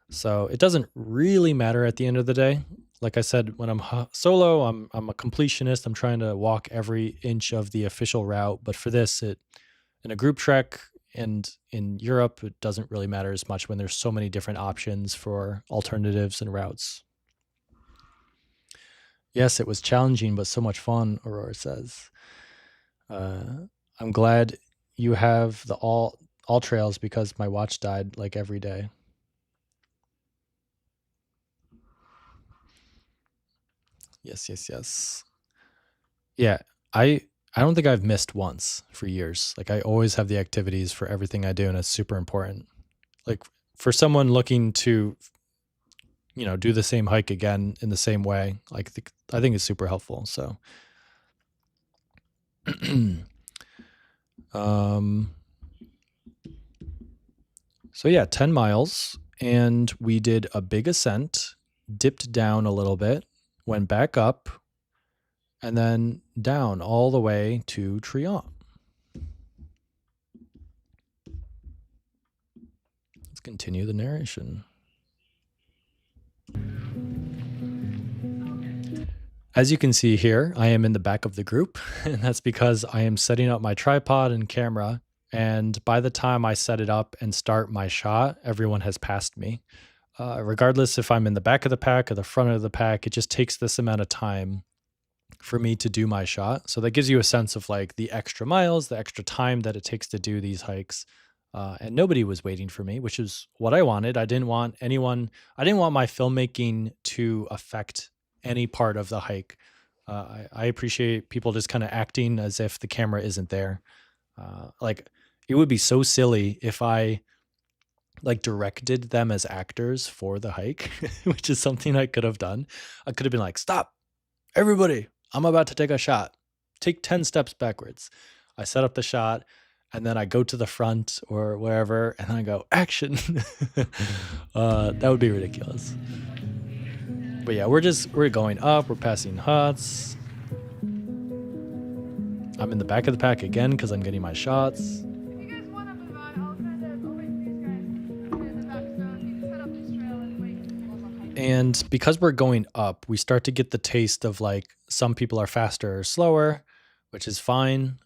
So it doesn't really matter at the end of the day. Like I said, when I'm solo, I'm a completionist. I'm trying to walk every inch of the official route. But for this, in a group trek and in Europe, it doesn't really matter as much when there's so many different options for alternatives and routes. Yes, it was challenging, but so much fun, Aurora says. I'm glad you have the all trails because my watch died like every day. Yes. Yeah, I don't think I've missed once for years. Like I always have the activities for everything I do, and it's super important. Like for someone looking to, do the same hike again in the same way, like I think it's super helpful. So, so yeah, 10 miles, and we did a big ascent, dipped down a little bit, went back up, and then down all the way to Triant. Let's continue the narration. As you can see here, I am in the back of the group, and that's because I am setting up my tripod and camera, and by the time I set it up and start my shot, everyone has passed me. Regardless if I'm in the back of the pack or the front of the pack, it just takes this amount of time for me to do my shot. So that gives you a sense of like the extra miles, the extra time that it takes to do these hikes. And nobody was waiting for me, which is what I wanted. I didn't want my filmmaking to affect any part of the hike. I appreciate people just kind of acting as if the camera isn't there. Like it would be so silly if I like directed them as actors for the hike, which is something I could have done. I could have been like, stop, everybody, I'm about to take a shot. Take 10 steps backwards. I set up the shot and then I go to the front or wherever and then I go, action. That would be ridiculous. But yeah, we're going up, we're passing huts. I'm in the back of the pack again because I'm getting my shots. And because we're going up, we start to get the taste of like some people are faster or slower, which is fine.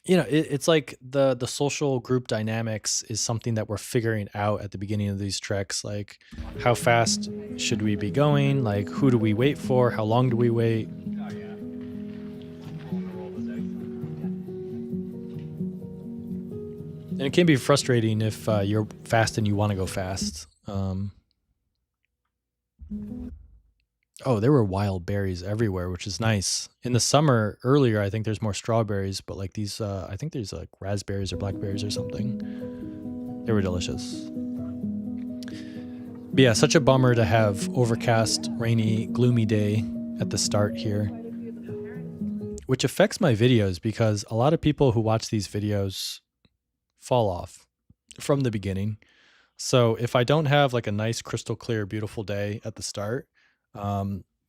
It's like the social group dynamics is something that we're figuring out at the beginning of these treks. Like how fast should we be going? Like who do we wait for? How long do we wait? And it can be frustrating if you're fast and you want to go fast. Oh, there were wild berries everywhere, which is nice. In the summer earlier, I think there's more strawberries, but like these, I think there's like raspberries or blackberries or something. They were delicious. But yeah, such a bummer to have overcast, rainy, gloomy day at the start here, which affects my videos because a lot of people who watch these videos fall off from the beginning. So if I don't have like a nice crystal clear, beautiful day at the start,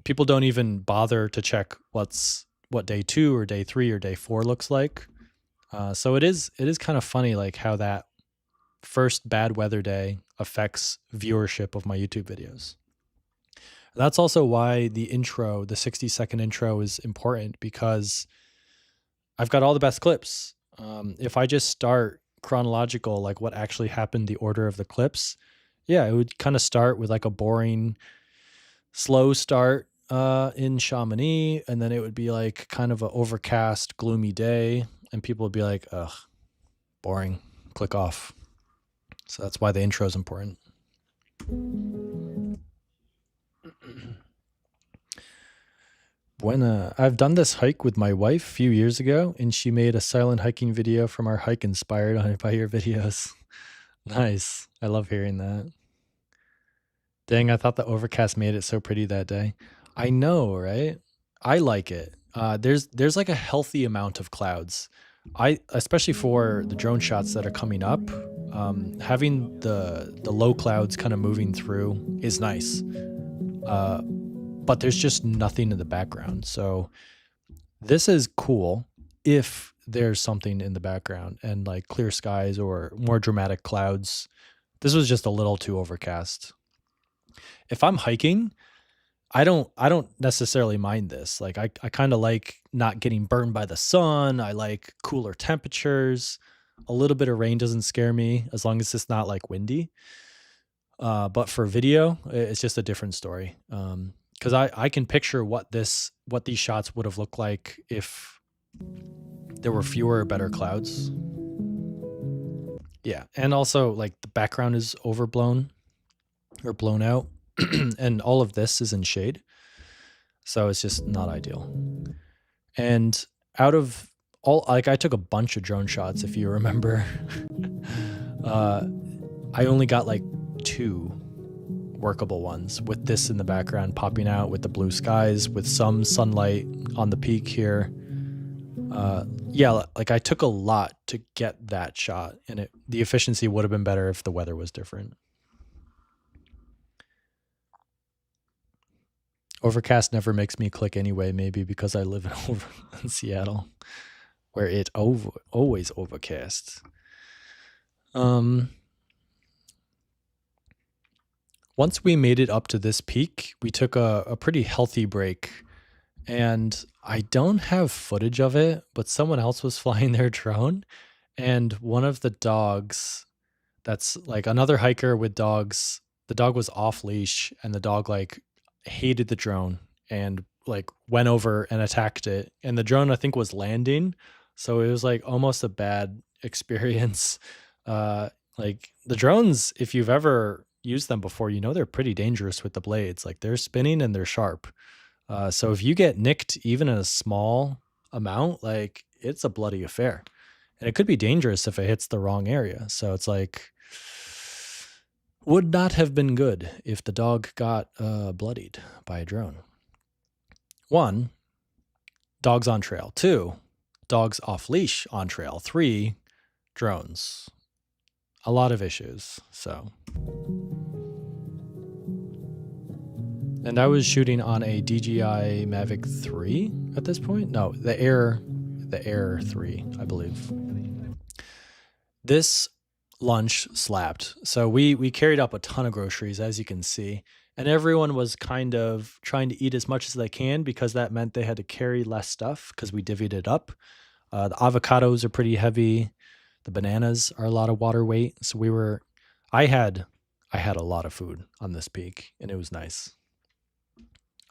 people don't even bother to check what day 2 or day 3 or day 4 looks like. So it is kind of funny like how that first bad weather day affects viewership of my YouTube videos. That's also why the 60-second intro is important, because I've got all the best clips. If I just start chronological, like what actually happened, the order of the clips, yeah, it would kind of start with like a boring, slow start in Chamonix, and then it would be like kind of an overcast, gloomy day, and people would be like, ugh, boring, click off. So that's why the intro is important. I've done this hike with my wife a few years ago, and she made a silent hiking video from our hike inspired by your videos. Nice. I love hearing that. Dang, I thought the overcast made it so pretty that day. I know, right? I like it. There's like a healthy amount of clouds. Especially for the drone shots that are coming up, having the low clouds kind of moving through is nice. but there's just nothing in the background. So this is cool if there's something in the background and like clear skies or more dramatic clouds. This was just a little too overcast. If I'm hiking, I don't necessarily mind this. Like I kind of like not getting burned by the sun. I like cooler temperatures. A little bit of rain doesn't scare me as long as it's not like windy. But for video, it's just a different story. Because I can picture what these shots would have looked like if there were fewer or better clouds. Yeah, and also like the background is overblown or blown out, and all of this is in shade, so it's just not ideal. And out of all, like I took a bunch of drone shots, if you remember. I only got like 2 workable ones with this in the background popping out with the blue skies with some sunlight on the peak here. Yeah, like I took a lot to get that shot, and the efficiency would have been better if the weather was different. Overcast never makes me click anyway, maybe because I live in Seattle, where it always overcast. Once we made it up to this peak, we took a pretty healthy break, and I don't have footage of it, but someone else was flying their drone, and one of the dogs, that's like another hiker with dogs, the dog was off leash, and the dog like hated the drone and like went over and attacked it, and the drone I think was landing, so it was like almost a bad experience. Like the drones, if you've ever used them before, you know they're pretty dangerous with the blades. Like they're spinning and they're sharp. So if you get nicked even in a small amount, like it's a bloody affair. And it could be dangerous if it hits the wrong area. So it's like, would not have been good if the dog got bloodied by a drone. 1, dogs on trail. 2, dogs off leash on trail. 3, drones. A lot of issues. So. And I was shooting on a DJI Mavic 3 at this point. No, the Air 3, I believe. This lunch slapped. So we carried up a ton of groceries, as you can see, and everyone was kind of trying to eat as much as they can because that meant they had to carry less stuff because we divvied it up. The avocados are pretty heavy. The bananas are a lot of water weight. So I had a lot of food on this peak, and it was nice.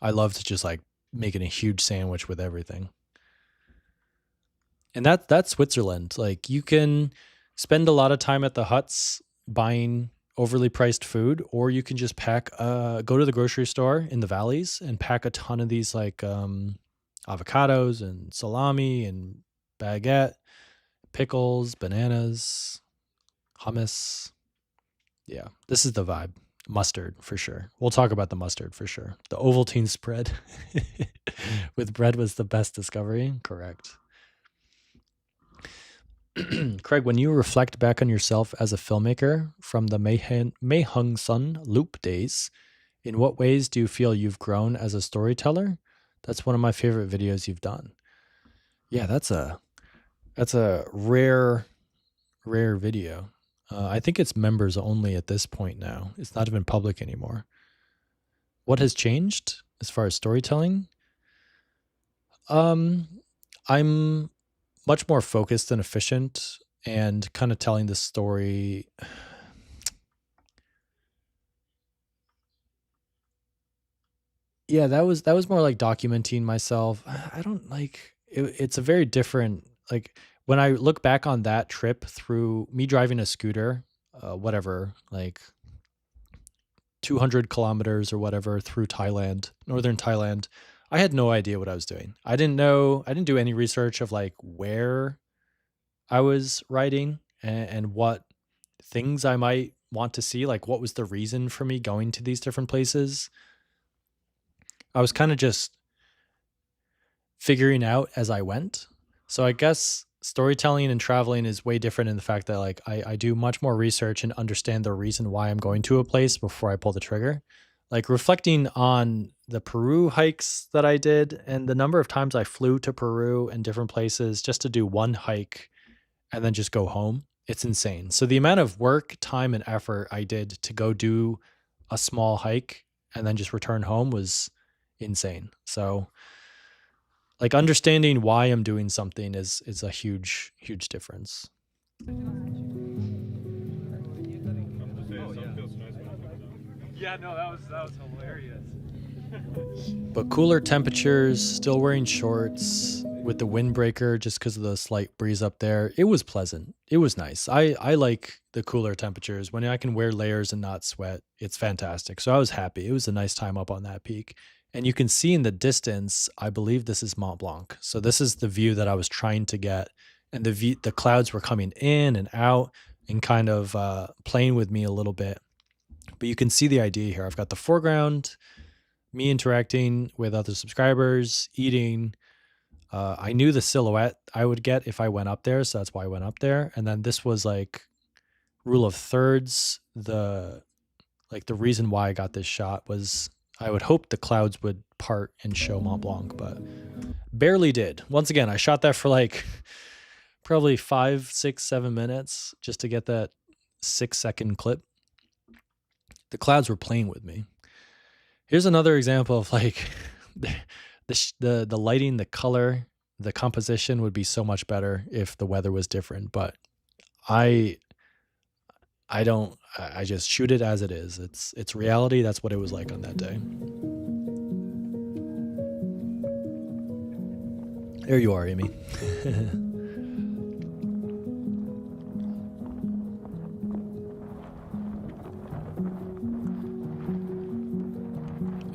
I loved just like making a huge sandwich with everything. And that's Switzerland. Like you can spend a lot of time at the huts buying overly priced food, or you can just go to the grocery store in the valleys and pack a ton of these like avocados and salami and baguette, pickles, bananas, hummus. Yeah, this is the vibe. Mustard for sure. We'll talk about the mustard for sure. The Ovaltine spread with bread was the best discovery. Correct. Craig, when you reflect back on yourself as a filmmaker from the Mei Hung Sun Loop days, in what ways do you feel you've grown as a storyteller? That's one of my favorite videos you've done. Yeah, that's a rare video. I think it's members only at this point now. It's not even public anymore. What has changed as far as storytelling? I'm much more focused and efficient and kind of telling the story. Yeah, that was more like documenting myself. I don't like it, it's a very different, like when I look back on that trip through me driving a scooter, whatever, like 200 kilometers or whatever through Thailand, northern Thailand, I had no idea what I was doing. I didn't do any research of like where I was riding and what things I might want to see, like what was the reason for me going to these different places. I was kind of just figuring out as I went. So I guess storytelling and traveling is way different in the fact that like I do much more research and understand the reason why I'm going to a place before I pull the trigger. like reflecting on the Peru hikes that I did and the number of times I flew to Peru and different places just to do one hike and then just go home, it's insane. So the amount of work, time, and effort I did to go do a small hike and then just return home was insane. So like understanding why I'm doing something is a huge, huge difference. Yeah, no, that was hilarious. But cooler temperatures, still wearing shorts with the windbreaker just because of the slight breeze up there. It was pleasant. It was nice. I like the cooler temperatures when I can wear layers and not sweat. It's fantastic. So I was happy. It was a nice time up on that peak. And you can see in the distance, I believe this is Mont Blanc. So this is the view that I was trying to get. And the clouds were coming in and out and kind of playing with me a little bit. But you can see the idea here. I've got the foreground, me interacting with other subscribers, eating. I knew the silhouette I would get if I went up there, so that's why I went up there. And then this was like rule of thirds. The reason why I got this shot was I would hope the clouds would part and show Mont Blanc, but barely did. Once again, I shot that for like probably 5, 6, 7 minutes just to get that 6-second clip. The clouds were playing with me. Here's another example of like the lighting, the color, the composition would be so much better if the weather was different. But I just shoot it as it is. It's reality. That's what it was like on that day. There you are, Amy.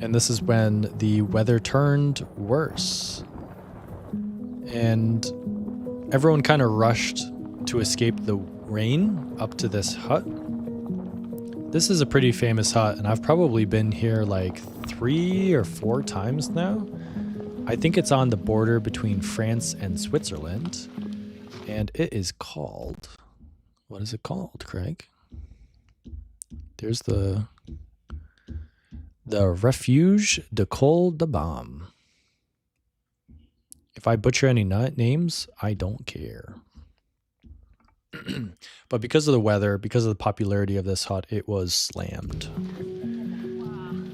And this is when the weather turned worse. And everyone kind of rushed to escape the rain up to this hut. This is a pretty famous hut, and I've probably been here like 3 or 4 times now. I think it's on the border between France and Switzerland. And it is called... What is it called, Craig? There's the Refuge de Col de Baume. If I butcher any names, I don't care. But because of the weather, because of the popularity of this hut, it was slammed.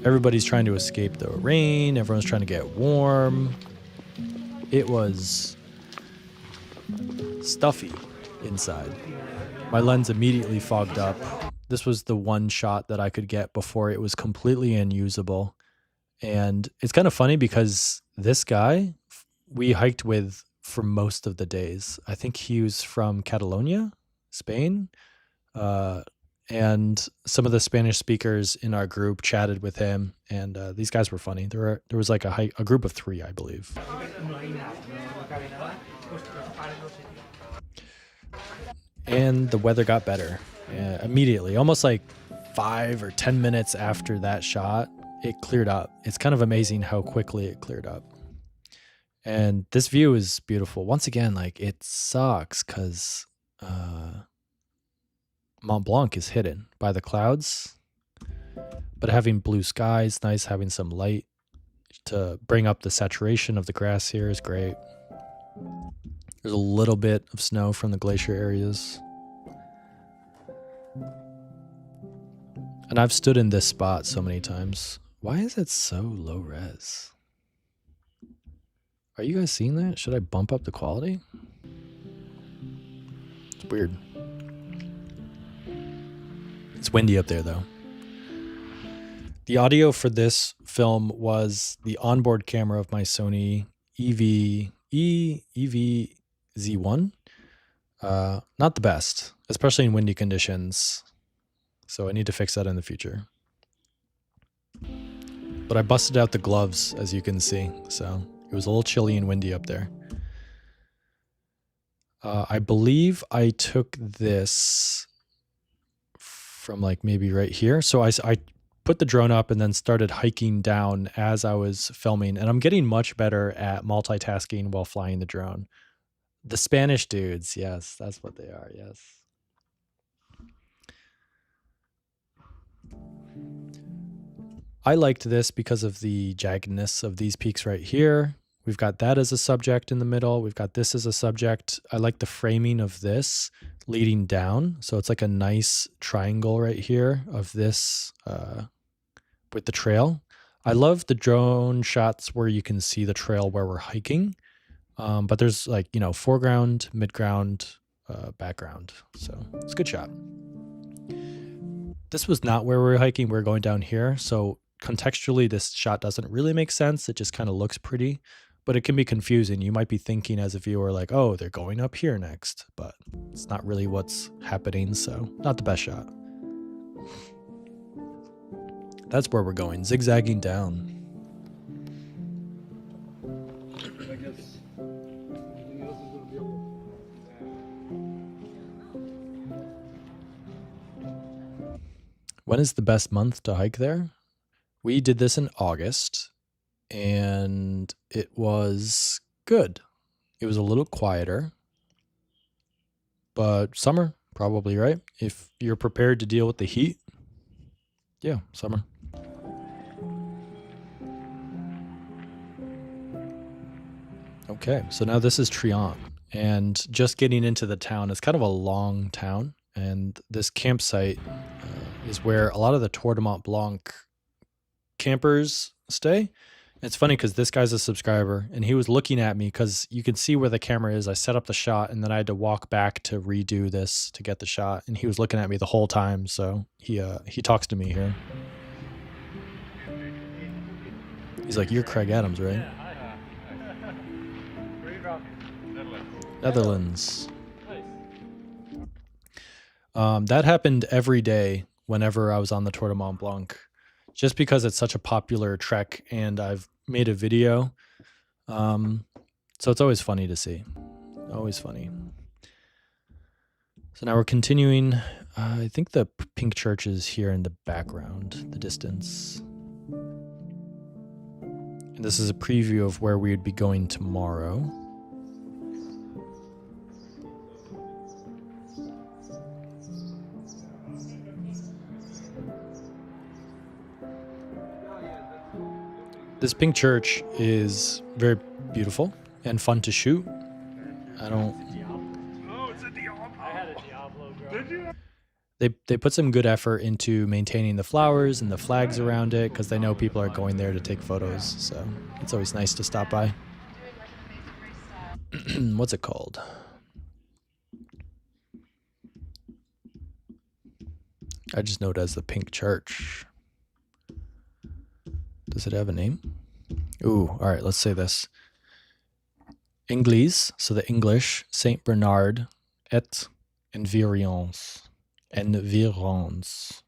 Everybody's trying to escape the rain. Everyone's trying to get warm. It was stuffy inside. My lens immediately fogged up. This was the one shot that I could get before it was completely unusable. And it's kind of funny because this guy we hiked with for most of the days. I think he was from Catalonia, Spain. And some of the Spanish speakers in our group chatted with him, and these guys were funny. There was like a group of 3, I believe. And the weather got better immediately, almost like 5 or 10 minutes after that shot, it cleared up. It's kind of amazing how quickly it cleared up. And this view is beautiful. Once again, like it sucks because Mont Blanc is hidden by the clouds, but having blue skies, nice. Having some light to bring up the saturation of the grass here is great. There's a little bit of snow from the glacier areas. And I've stood in this spot so many times. Why is it so low res? Are you guys seeing that? Should I bump up the quality? It's weird. It's windy up there though. The audio for this film was the onboard camera of my Sony EVZ1. Not the best, especially in windy conditions. So I need to fix that in the future. But I busted out the gloves, as you can see. So it was a little chilly and windy up there. I believe I took this from like maybe right here. So I put the drone up and then started hiking down as I was filming. And I'm getting much better at multitasking while flying the drone. The Spanish dudes, yes, that's what they are, yes. I liked this because of the jaggedness of these peaks right here. We've got that as a subject in the middle. We've got this as a subject. I like the framing of this leading down. So it's like a nice triangle right here of this with the trail. I love the drone shots where you can see the trail where we're hiking. But there's like, foreground, midground, background. So it's a good shot. This was not where we were hiking. We were going down here. So contextually, this shot doesn't really make sense. It just kind of looks pretty, but it can be confusing. You might be thinking as a viewer like, oh, they're going up here next, but it's not really what's happening. So not the best shot. That's where we're going, zigzagging down. I guess everything else is gonna be able. When is the best month to hike there? We did this in August, and it was good. It was a little quieter, but summer, probably, right? If you're prepared to deal with the heat, yeah, summer. Okay, so now this is Trion, and just getting into the town is kind of a long town, and this campsite is where a lot of the Tour de Mont Blanc campers stay. It's funny because this guy's a subscriber, and he was looking at me because you can see where the camera is. I set up the shot, and then I had to walk back to redo this to get the shot, and he was looking at me the whole time, so he talks to me here. He's like, "You're Craig Adams, right?" Yeah, where are you from? Netherlands. Nice. That happened every day whenever I was on the Tour de Mont Blanc, just because it's such a popular trek and I've made a video. So it's always funny to see. Always funny. So now we're continuing. I think the pink church is here in the background, the distance. And this is a preview of where we would be going tomorrow. This pink church is very beautiful and fun to shoot. Oh, it's a Diablo. I had a Diablo, bro. Did you? They put some good effort into maintaining the flowers and the flags around it because they know people are going there to take photos. So it's always nice to stop by. What's it called? I just know it as the pink church. Does it have a name? Ooh, all right, let's say this. Église, so the English, Saint Bernard et Environs. Environs.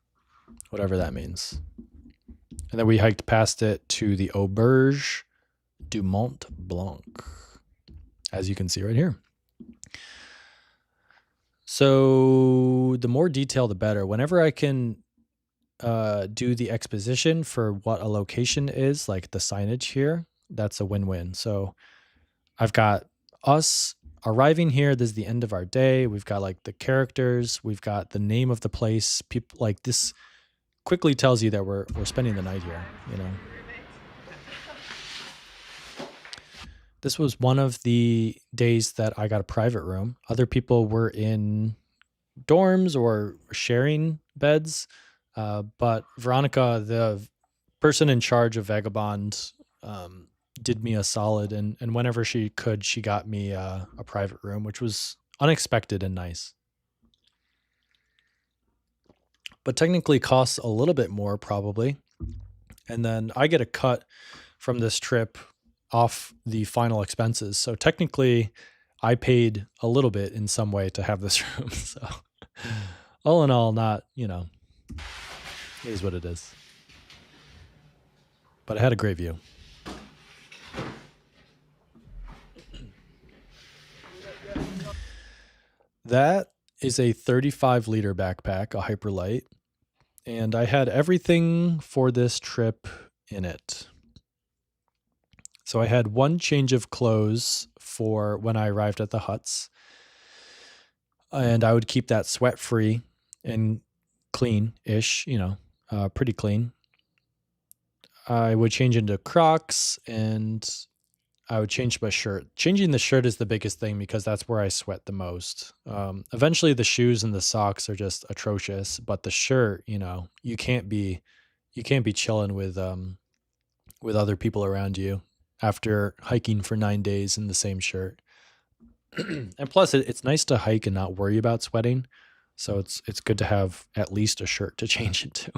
Whatever that means. And then we hiked past it to the Auberge du Mont Blanc, as you can see right here. So the more detail, the better. Whenever I can do the exposition for what a location is, like the signage here, that's a win-win. So I've got us arriving here. This is the end of our day. We've got like the characters. We've got the name of the place. People like this quickly tells you that we're spending the night here, you know. This was one of the days that I got a private room. Other people were in dorms or sharing beds. But Veronica, the person in charge of Vagabond, did me a solid, and whenever she could, she got me a private room, which was unexpected and nice. But technically costs a little bit more probably. And then I get a cut from this trip off the final expenses. So technically I paid a little bit in some way to have this room. So all in all, not, you know, it is what it is. But I had a great view. That is a 35-liter backpack, a Hyperlight. And I had everything for this trip in it. So I had one change of clothes for when I arrived at the huts. And I would keep that sweat-free and clean-ish, you know, pretty clean. I would change into Crocs and I would change my shirt. Changing the shirt is the biggest thing because that's where I sweat the most. Eventually, the shoes and the socks are just atrocious, but the shirt, you can't be chilling with other people around you after hiking for 9 days in the same shirt. And plus, it's nice to hike and not worry about sweating. So it's good to have at least a shirt to change into.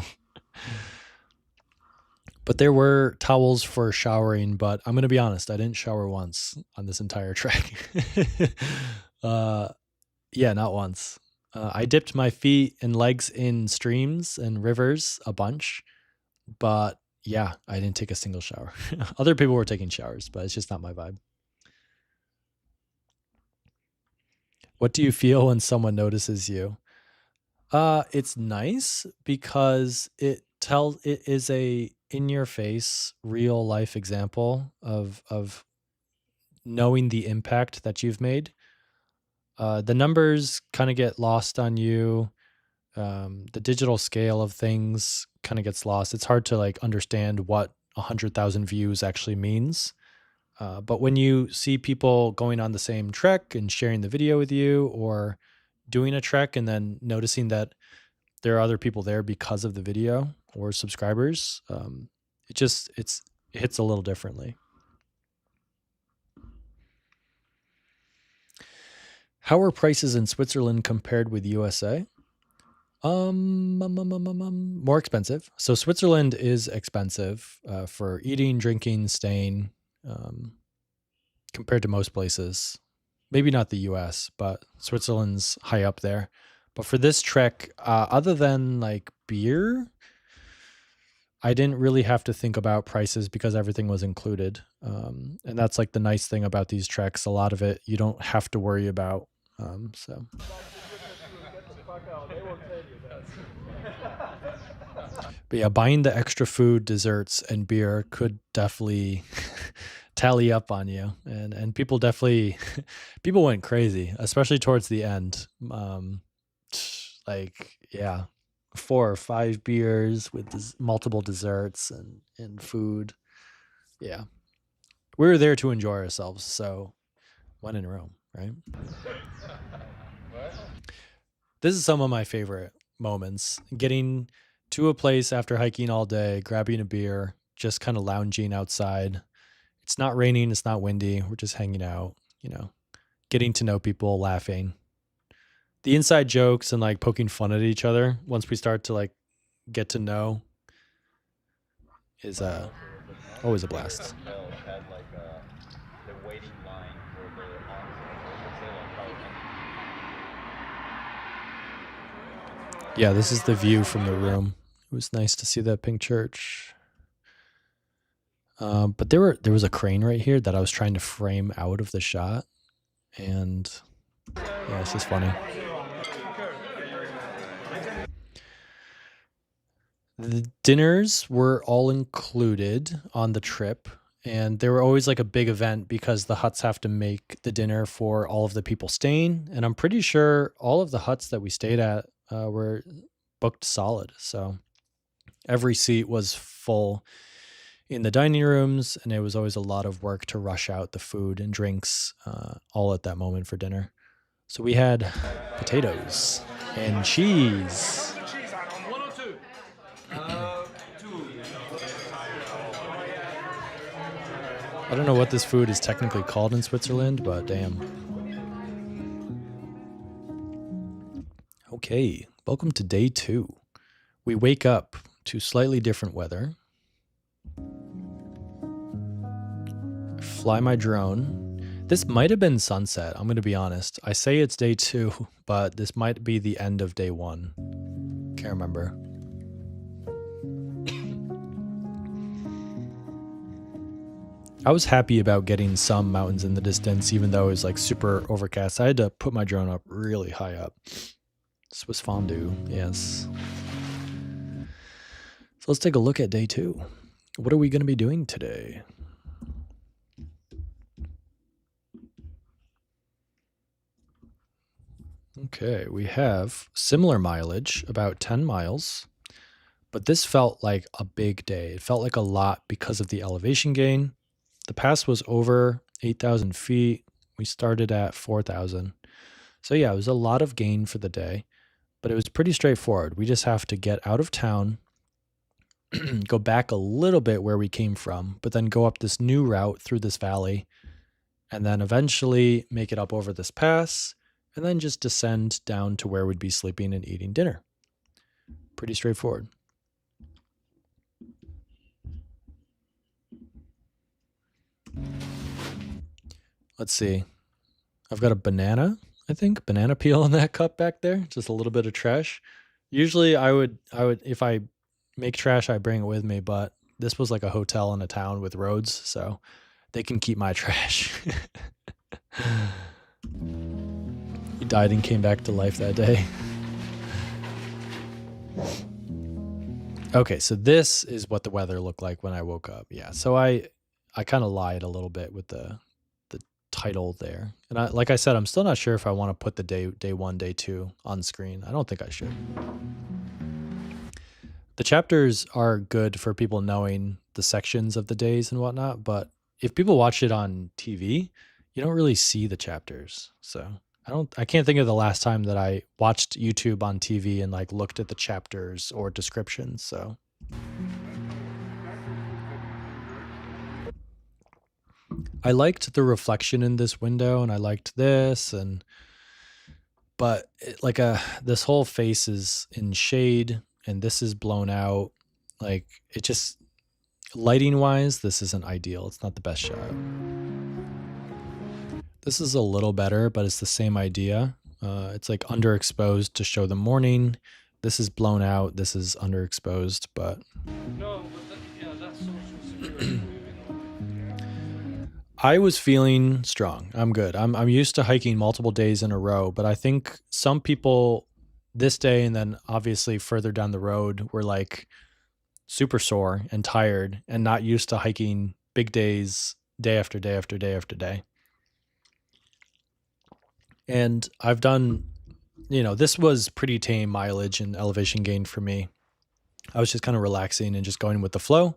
But there were towels for showering, but I'm going to be honest, I didn't shower once on this entire trek. uh, yeah, not once. I dipped my feet and legs in streams and rivers a bunch, but yeah, I didn't take a single shower. Other people were taking showers, but it's just not my vibe. What do you feel when someone notices you? It's nice because it is a in your face real life example of knowing the impact that you've made. The numbers kind of get lost on you. The digital scale of things kind of gets lost. It's hard to like understand what 100,000 views actually means. But when you see people going on the same trek and sharing the video with you, or doing a trek and then noticing that there are other people there because of the video or subscribers, it hits a little differently. How are prices in Switzerland compared with USA? More expensive. So Switzerland is expensive for eating, drinking, staying, compared to most places. Maybe not the US, but Switzerland's high up there. But for this trek, other than like beer, I didn't really have to think about prices because everything was included. And that's like the nice thing about these treks. A lot of it you don't have to worry about. So. But yeah, buying the extra food, desserts, and beer could definitely tally up on you. And people definitely people went crazy, especially towards the end. Like, yeah, 4 or 5 beers with multiple desserts and food. Yeah. We were there to enjoy ourselves, so when in Rome, right? This is some of my favorite moments. Getting to a place after hiking all day, grabbing a beer, just kind of lounging outside. It's not raining, it's not windy. We're just hanging out, getting to know people, laughing. The inside jokes and like poking fun at each other once we start to like get to know is always a blast. Yeah, this is the view from the room. It was nice to see that pink church. But there was a crane right here that I was trying to frame out of the shot, and yeah, it's just funny. The dinners were all included on the trip, and they were always like a big event because the huts have to make the dinner for all of the people staying. And I'm pretty sure all of the huts that we stayed at were booked solid. So every seat was full in the dining rooms, and it was always a lot of work to rush out the food and drinks all at that moment for dinner. So we had potatoes and cheese. I don't know what this food is technically called in Switzerland, but damn. Okay, welcome to day 2. We wake up to slightly different weather. Fly my drone. This might have been sunset, I'm going to be honest. I say it's day 2, but this might be the end of day 1. Can't remember. I was happy about getting some mountains in the distance, even though it was like super overcast. I had to put my drone up really high up. Swiss fondue, yes. So let's take a look at day 2. What are we going to be doing today? Okay, we have similar mileage, about 10 miles, But this felt like a big day. It felt like a lot because of the elevation gain. The pass was over 8,000 feet. We started at 4,000. So yeah, it was a lot of gain for the day, but it was pretty straightforward. We just have to get out of town, go back a little bit where we came from, but then go up this new route through this valley, and then eventually make it up over this pass, and then just descend down to where we'd be sleeping and eating dinner. Pretty straightforward. Let's see. I've got a banana, I think, banana peel in that cup back there. Just a little bit of trash. Usually I would if I make trash, I bring it with me, but this was like a hotel in a town with roads, so they can keep my trash. He died and came back to life that day. Okay, so this is what the weather looked like when I woke up. Yeah, so I kind of lied a little bit with the title there. And like I said, I'm still not sure if I want to put the day 1, day 2 on screen. I don't think I should. The chapters are good for people knowing the sections of the days and whatnot, but if people watch it on TV, you don't really see the chapters. So I can't think of the last time that I watched YouTube on TV and like looked at the chapters or descriptions. So I liked the reflection in this window, and I liked this, but this whole face is in shade and this is blown out. Like, it just, lighting wise, this isn't ideal. It's not the best shot. This is a little better, but it's the same idea. It's like underexposed to show the morning. This is blown out. This is underexposed, but No, but that's social security. I was feeling strong. I'm good. I'm used to hiking multiple days in a row, but I think some people this day and then obviously further down the road were like super sore and tired and not used to hiking big days, day after day after day after day. And I've done, this was pretty tame mileage and elevation gain for me. I was just kind of relaxing and just going with the flow,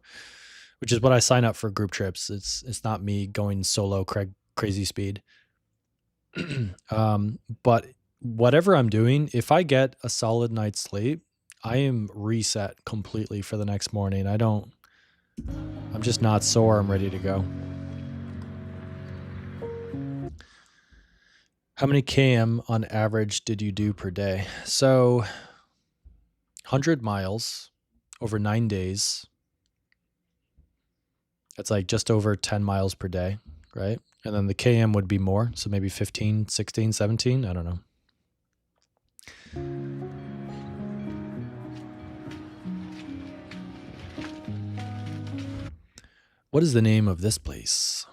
which is what I sign up for group trips. It's not me going solo crazy speed. But whatever I'm doing, if I get a solid night's sleep, I am reset completely for the next morning. I'm just not sore. I'm ready to go. How many km on average did you do per day? So 100 miles over 9 days. That's like just over 10 miles per day, right? And then the km would be more, so maybe 15, 16, 17, I don't know. What is the name of this place?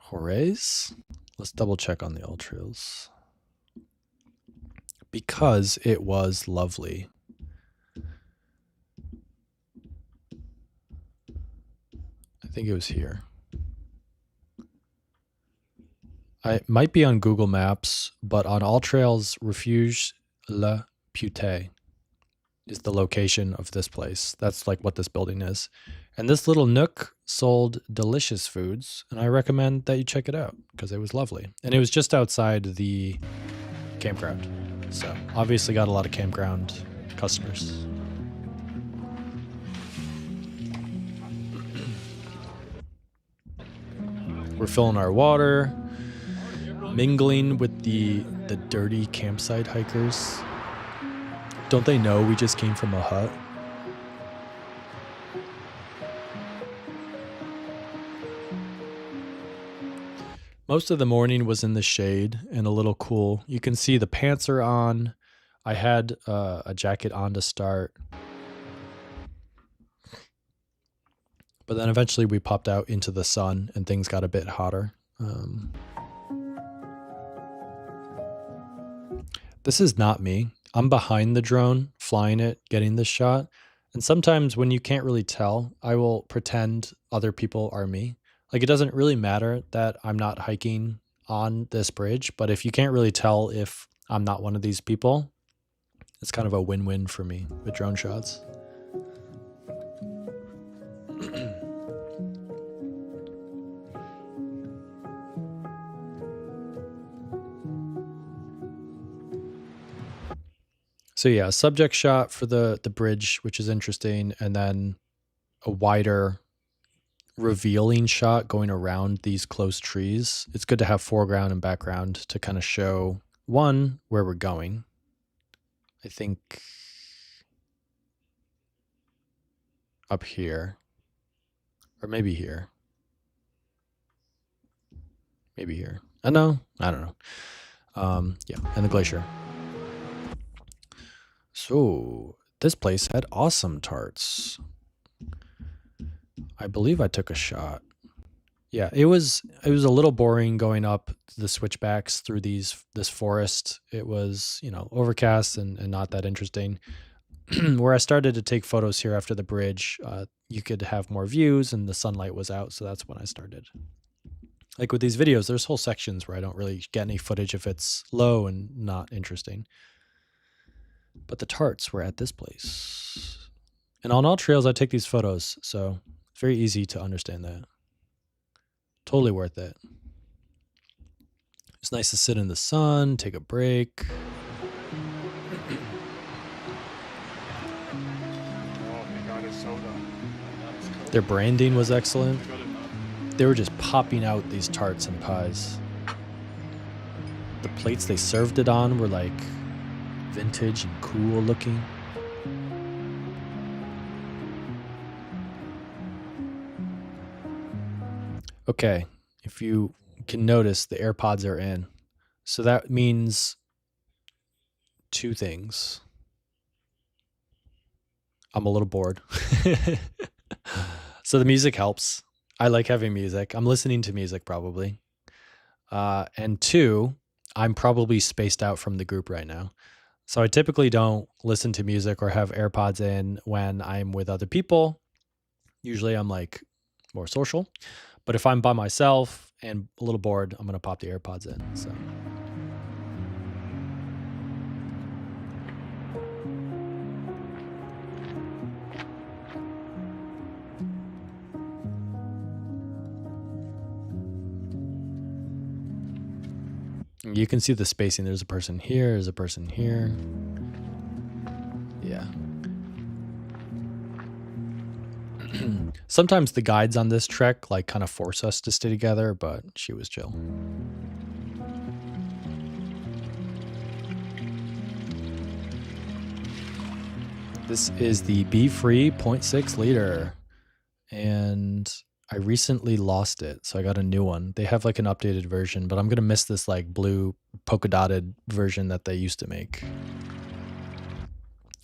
Haute? Let's double check on the old trails. Because it was lovely. I think it was here. I might be on Google Maps, but on All Trails, Refuge Le Pute is the location of this place. That's like what this building is. And this little nook sold delicious foods, and I recommend that you check it out because it was lovely. And it was just outside the campground. So obviously got a lot of campground customers. We're filling our water, mingling with the dirty campsite hikers. Don't they know we just came from a hut? Most of the morning was in the shade and a little cool. You can see the pants are on. I had a jacket on to start. But then eventually we popped out into the sun and things got a bit hotter. This is not me. I'm behind the drone, flying it, getting this shot. And sometimes when you can't really tell, I will pretend other people are me. Like, it doesn't really matter that I'm not hiking on this bridge, but if you can't really tell if I'm not one of these people, it's kind of a win-win for me with drone shots. So yeah, a subject shot for the bridge, which is interesting, and then a wider revealing shot going around these close trees. It's good to have foreground and background to kind of show, one, where we're going. I think up here, or maybe here. Maybe here. I don't know. Yeah, and the glacier. So this place had awesome tarts. I believe I took a shot. Yeah, it was a little boring going up the switchbacks through this forest. It was, overcast and not that interesting. Where I started to take photos here after the bridge, you could have more views and the sunlight was out, so that's when I started. Like with these videos, there's whole sections where I don't really get any footage if it's low and not interesting. But the tarts were at this place. And on all trails, I take these photos, so it's very easy to understand that. Totally worth it. It's nice to sit in the sun, take a break. Their branding was excellent. They were just popping out these tarts and pies. The plates they served it on were like vintage and cool looking. Okay, if you can notice, the AirPods are in. So that means two things. I'm a little bored. So the music helps. I like having music. I'm listening to music probably. And two, I'm probably spaced out from the group right now. So I typically don't listen to music or have AirPods in when I'm with other people. Usually I'm like more social. But if I'm by myself and a little bored, I'm going to pop the AirPods in. So. You can see the spacing. There's a person here, there's a person here. Yeah. Sometimes the guides on this trek like kind of force us to stay together, but she was chill. This is the Be Free 0.6 liter, and I recently lost it, so I got a new one. They have like an updated version, but I'm gonna miss this like blue polka dotted version that they used to make.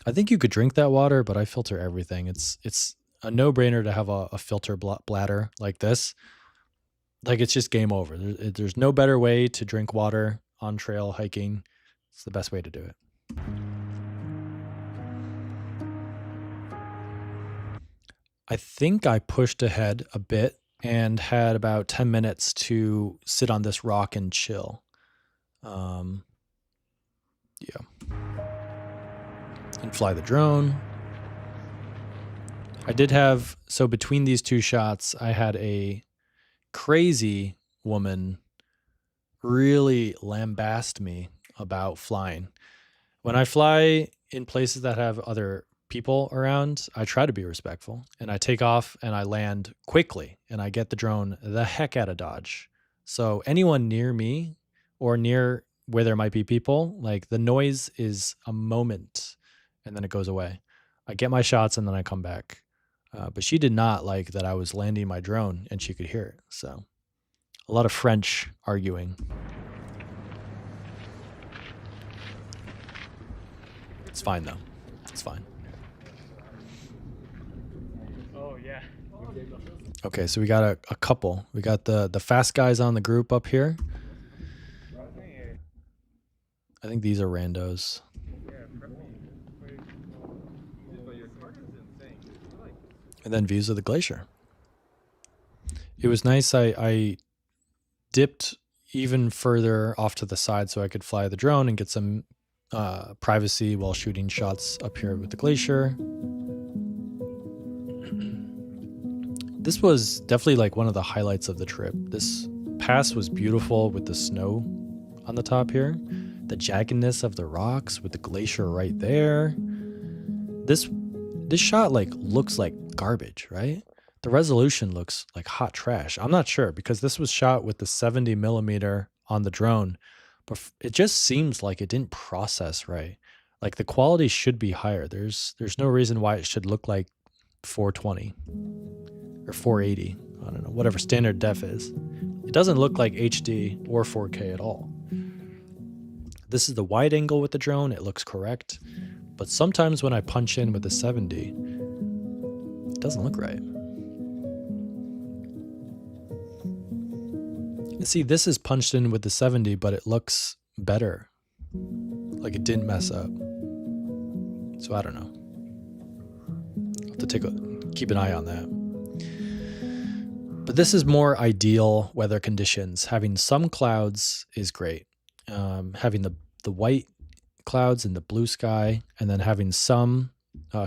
I think you could drink that water, but I filter everything. It's a no-brainer to have a filter bladder like this. Like it's just game over. There's no better way to drink water on trail hiking. It's the best way to do it. I think I pushed ahead a bit and had about 10 minutes to sit on this rock and chill. Yeah. And fly the drone. I did have, so between these two shots, I had a crazy woman really lambast me about flying. When I fly in places that have other people around, I try to be respectful and I take off and I land quickly and I get the drone the heck out of Dodge. So anyone near me or near where there might be people, like the noise is a moment and then it goes away. I get my shots and then I come back. But she did not like that I was landing my drone and she could hear it. So a lot of French arguing. It's fine though. It's fine. Oh yeah. Okay, so we got a couple. We got the fast guys on the group up here. I think these are randos. And then views of the glacier. It was nice. I dipped even further off to the side so I could fly the drone and get some privacy while shooting shots up here with the glacier. This was definitely like one of the highlights of the trip. This pass was beautiful with the snow on the top here. the jaggedness of the rocks with the glacier right there. This shot like looks like garbage, right? The resolution looks like hot trash. I'm not sure because this was shot with the 70 millimeter on the drone, but it just seems like it didn't process right. Like the quality should be higher. There's no reason why it should look like 420 or 480. I don't know, whatever standard def is. It doesn't look like HD or 4K at all. This is the wide angle with the drone. It looks correct. But sometimes when I punch in with the 70, it doesn't look right. You see, this is punched in with the 70, but it looks better. Like it didn't mess up. So I don't know. I'll have to keep an eye on that. But this is more ideal weather conditions. Having some clouds is great. Having the white clouds in the blue sky, and then having some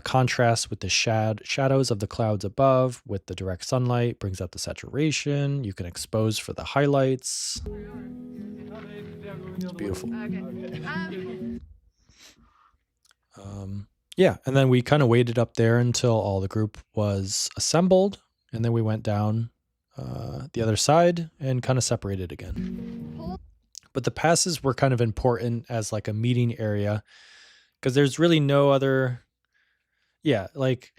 contrast with the shadows of the clouds above with the direct sunlight brings out the saturation. You can expose for the highlights. It's beautiful. Yeah, and then we kind of waited up there until all the group was assembled, and then we went down the other side and kind of separated again. But the passes were kind of important as like a meeting area because there's really no other, like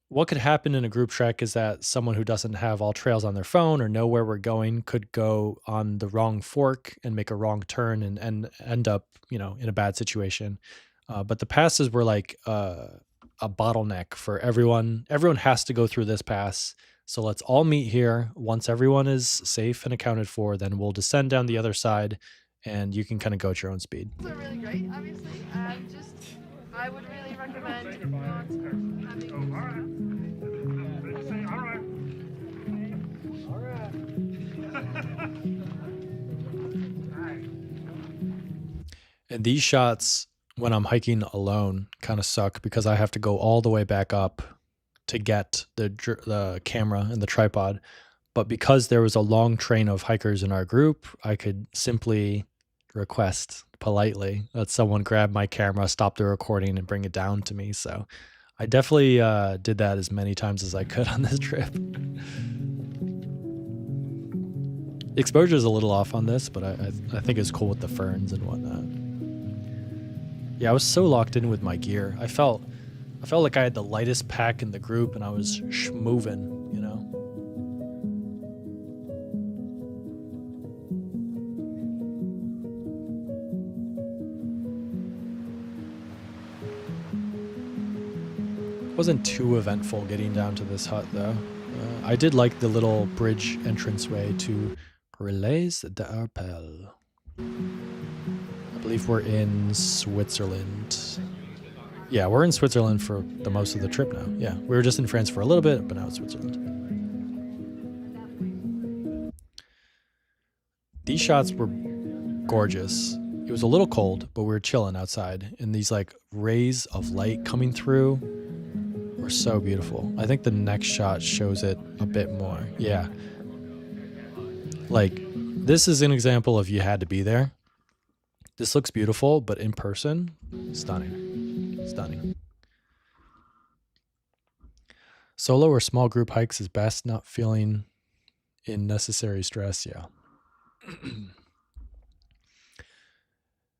what could happen in a group trek is that someone who doesn't have all trails on their phone or know where we're going could go on the wrong fork and make a wrong turn and end up, in a bad situation. But the passes were like a bottleneck for everyone. Everyone has to go through this pass. So let's all meet here. Once everyone is safe and accounted for, then we'll descend down the other side and you can kind of go at your own speed. They're really great, obviously. I would really recommend not And these shots, when I'm hiking alone, kind of suck because I have to go all the way back up to get the camera and the tripod. But because there was a long train of hikers in our group, I could simply request politely that someone grab my camera, stop the recording, and bring it down to me. So I definitely did that as many times as I could on this trip. The exposure is a little off on this, but I think it's cool with the ferns and whatnot. Yeah, I was so locked in with my gear. I felt like I had the lightest pack in the group and I was schmoving, It wasn't too eventful getting down to this hut though. I did like the little bridge entranceway to Relais d'Arpels. I believe we're in Switzerland. Yeah, we're in Switzerland for the most of the trip now. Yeah, we were just in France for a little bit, but now it's Switzerland. These shots were gorgeous. It was a little cold, but we were chilling outside, and these like rays of light coming through were so beautiful. I think the next shot shows it a bit more. Yeah. Like, this is an example of you had to be there. This looks beautiful, but in person, stunning. Stunning. Solo or small group hikes is best, not feeling unnecessary stress. Yeah.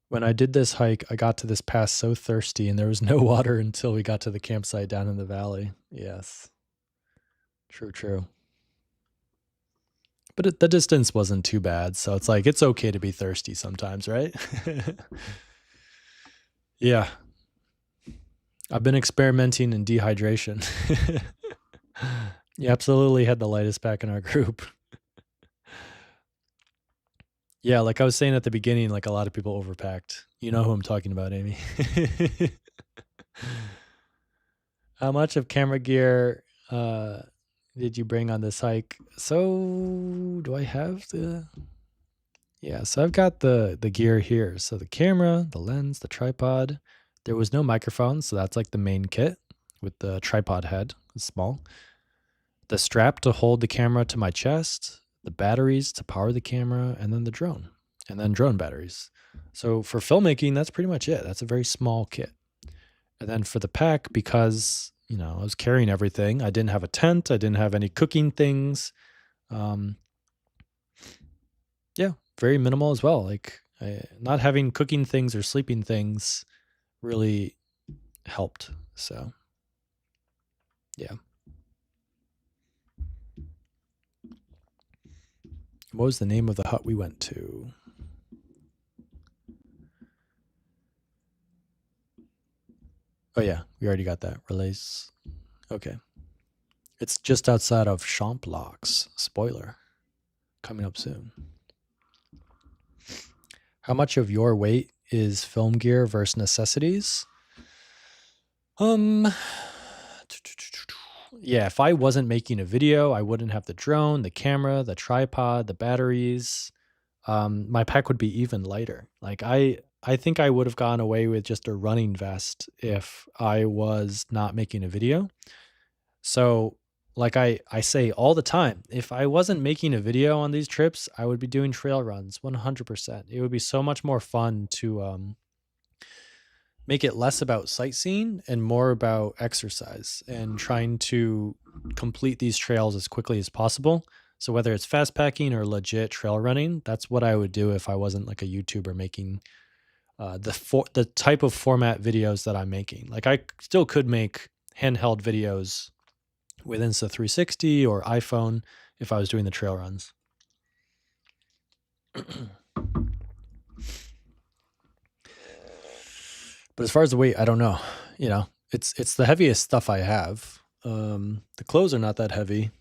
When I did this hike, I got to this pass so thirsty and there was no water until we got to the campsite down in the valley. Yes. True. But the distance wasn't too bad, so it's like, it's okay to be thirsty sometimes, right? Yeah. I've been experimenting in dehydration. You absolutely had the lightest pack in our group. Yeah, like I was saying at the beginning, like a lot of people overpacked. You know who I'm talking about, Amy. How much of camera gear did you bring on this hike? So do I have the... Yeah, so I've got the gear here. So the camera, the lens, the tripod. There was no microphone, so that's like the main kit with the tripod head. It's small. The strap to hold the camera to my chest, the batteries to power the camera, and then the drone. And then drone batteries. So for filmmaking, that's pretty much it. That's a very small kit. And then for the pack, because, you know, I was carrying everything, I didn't have a tent, I didn't have any cooking things. Yeah, very minimal as well. Like not having cooking things or sleeping things really helped. So, yeah. What was the name of the hut we went to? Oh, yeah, we already got that. Relays. Okay. It's just outside of Chamonix. Spoiler. Coming up soon. How much of your weight is film gear versus necessities? Yeah, if I wasn't making a video, I wouldn't have the drone, the camera, the tripod, the batteries. My pack would be even lighter. Like I think I would have gone away with just a running vest if I was not making a video. So like I say all the time, if I wasn't making a video on these trips, I would be doing trail runs 100%. It would be so much more fun to make it less about sightseeing and more about exercise and trying to complete these trails as quickly as possible. So whether it's fast packing or legit trail running, that's what I would do if I wasn't like a YouTuber making the type of format videos that I'm making. Like I still could make handheld videos with Insta360 or iPhone if I was doing the trail runs. But as far as the weight, I don't know. You know, it's the heaviest stuff I have. The clothes are not that heavy,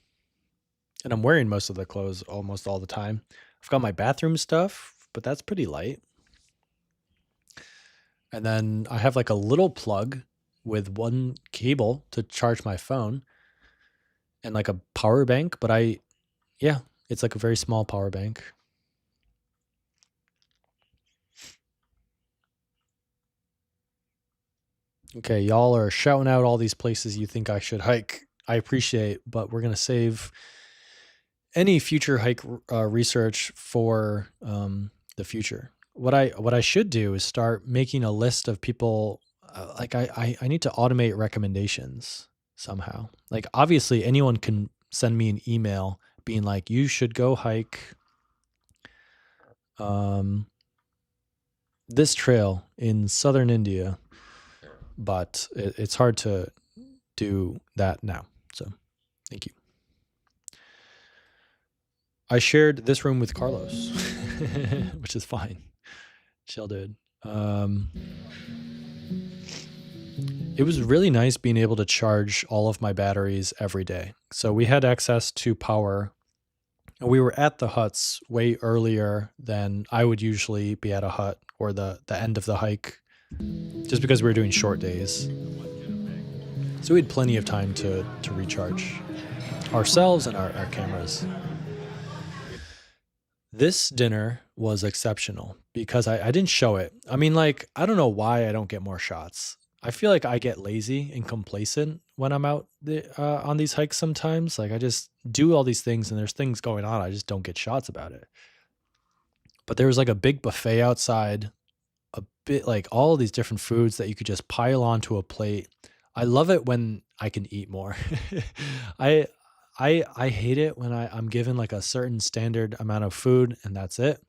and I'm wearing most of the clothes almost all the time. I've got my bathroom stuff, but that's pretty light. And then I have like a little plug with one cable to charge my phone and like a power bank, but it's like a very small power bank. Okay, y'all are shouting out all these places you think I should hike. I appreciate, but we're going to save any future hike research for the future. What I should do is start making a list of people. Like I need to automate recommendations somehow. Like obviously anyone can send me an email being like, you should go hike this trail in southern India, but it's hard to do that now. So thank you. I shared this room with Carlos, which is fine. Chill, dude. It was really nice being able to charge all of my batteries every day. So we had access to power. And we were at the huts way earlier than I would usually be at a hut or the end of the hike, just because we were doing short days. So we had plenty of time to recharge ourselves and our cameras. This dinner was exceptional because I didn't show it. I mean, like, I don't know why I don't get more shots. I feel like I get lazy and complacent when I'm out on these hikes sometimes. Like I just do all these things and there's things going on. I just don't get shots about it. But there was like a big buffet outside, a bit like all of these different foods that you could just pile onto a plate. I love it when I can eat more. I hate it when I'm given like a certain standard amount of food and that's it.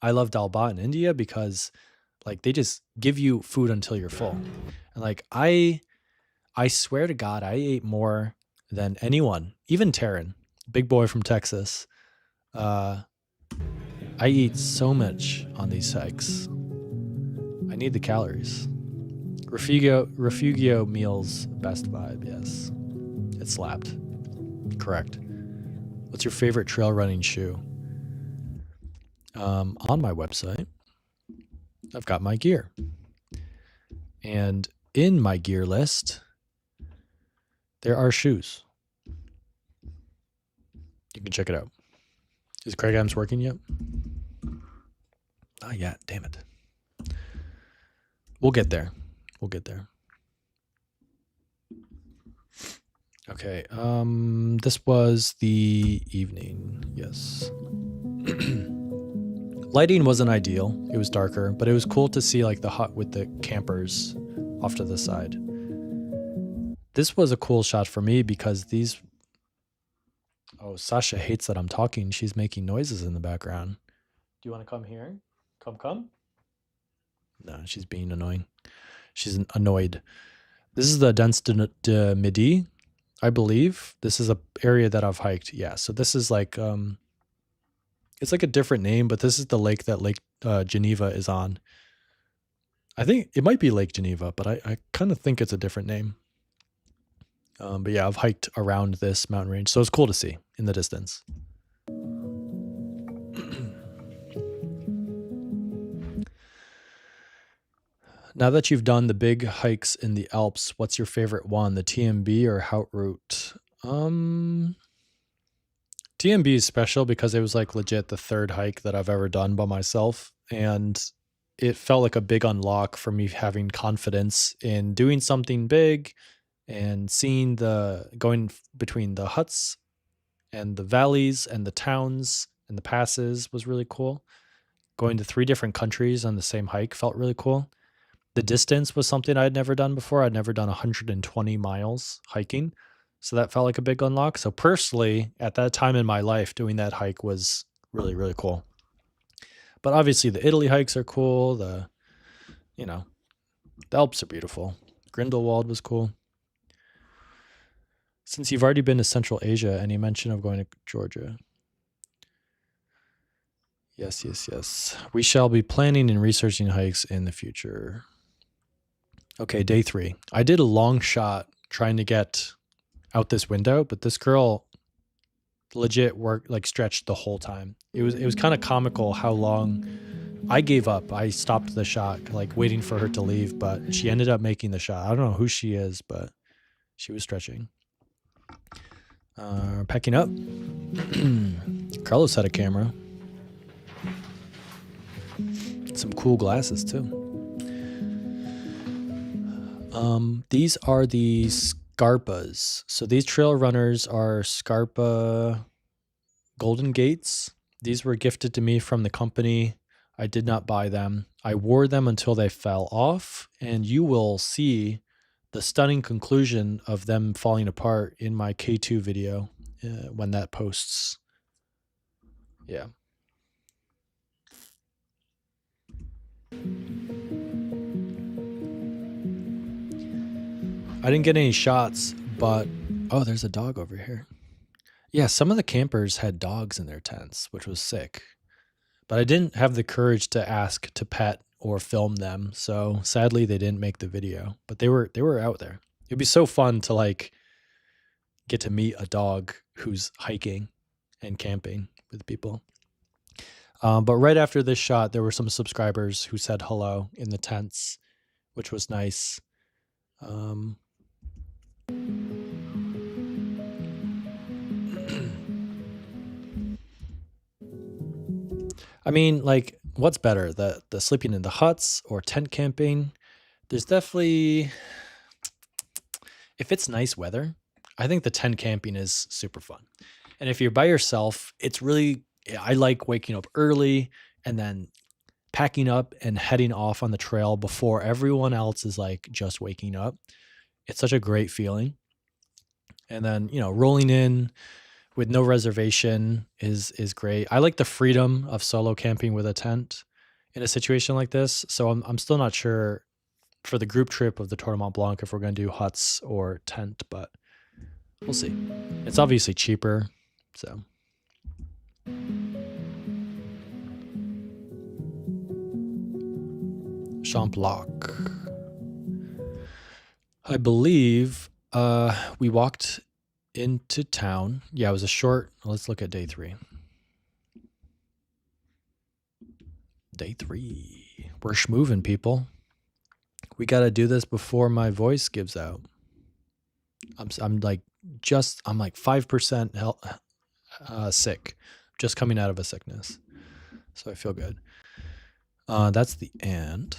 I love dal bhat in India because like they just give you food until you're full. And like I swear to God, I ate more than anyone, even Taryn, big boy from Texas. I eat so much on these hikes. I need the calories. Refugio meals, best vibe, yes. It slapped. Correct. What's your favorite trail running shoe? On my website, I've got my gear. And in my gear list, there are shoes. You can check it out. Is Craig Adams working yet? Not yet. Damn it. We'll get there. We'll get there. Okay. This was the evening. Yes. Lighting wasn't ideal. It was darker, but it was cool to see like the hut with the campers off to the side. This was a cool shot for me because these... Oh, Sasha hates that I'm talking. She's making noises in the background. Do you want to come here? Come. No, she's being annoying. She's annoyed. This is the Dents de Midi, I believe. This is a area that I've hiked. Yeah, so this is like it's like a different name, but this is the lake that Lake Geneva is on. I think it might be Lake Geneva, but I kind of think it's a different name. But yeah, I've hiked around this mountain range, so it's cool to see in the distance. Now that you've done the big hikes in the Alps, what's your favorite one, the TMB or Haute route? TMB is special because it was like legit the third hike that I've ever done by myself, and it felt like a big unlock for me having confidence in doing something big and seeing going between the huts and the valleys and the towns and the passes was really cool. Going to 3 different countries on the same hike felt really cool. The distance was something I'd never done before. I'd never done 120 miles hiking. So that felt like a big unlock. So personally, at that time in my life, doing that hike was really, really cool. But obviously the Italy hikes are cool. The Alps are beautiful. Grindelwald was cool. Since you've already been to Central Asia, any mention of going to Georgia? Yes. We shall be planning and researching hikes in the future. Okay, day 3. I did a long shot trying to get out this window, but this girl legit stretched the whole time. It was kind of comical how long. I gave up. I stopped the shot, like waiting for her to leave, but she ended up making the shot. I don't know who she is, but she was stretching. Packing up. Carlos had a camera. Some cool glasses too. These are the Scarpas. So these trail runners are Scarpa Golden Gates. These were gifted to me from the company. I did not buy them. I wore them until they fell off, and you will see the stunning conclusion of them falling apart in my K2 video when that posts. Yeah. I didn't get any shots, but oh, there's a dog over here. Yeah, some of the campers had dogs in their tents, which was sick. But I didn't have the courage to ask to pet or film them, so sadly they didn't make the video. But they were out there. It'd be so fun to like get to meet a dog who's hiking and camping with people. But right after this shot, there were some subscribers who said hello in the tents, which was nice. I mean, like, what's better, the sleeping in the huts or tent camping? There's definitely, if it's nice weather, I think the tent camping is super fun. And if you're by yourself, I like waking up early and then packing up and heading off on the trail before everyone else is like just waking up. It's such a great feeling. And then, rolling in with no reservation is great. I like the freedom of solo camping with a tent in a situation like this. So I'm still not sure for the group trip of the Tour de Mont Blanc if we're going to do huts or tent, but we'll see. It's obviously cheaper, so. Champlac. I believe we walked into town. Yeah, it was a short. Let's look at day 3. Day 3. We're schmoving, people. We got to do this before my voice gives out. I'm like 5% sick, just coming out of a sickness. So I feel good. That's the end.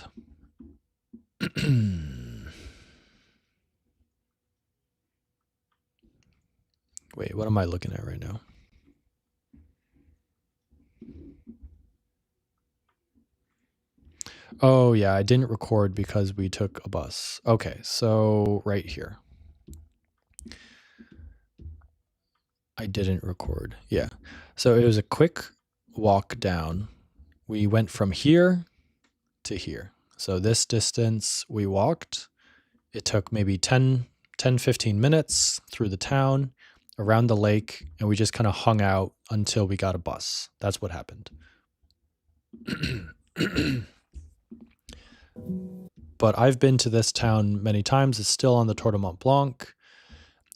Wait, what am I looking at right now? Oh yeah, I didn't record because we took a bus. Okay, so right here. I didn't record. Yeah. So it was a quick walk down. We went from here to here. So this distance we walked. It took maybe 15 minutes through the town, around the lake, and we just kind of hung out until we got a bus. That's what happened. But I've been to this town many times. It's still on the Tour de Mont Blanc.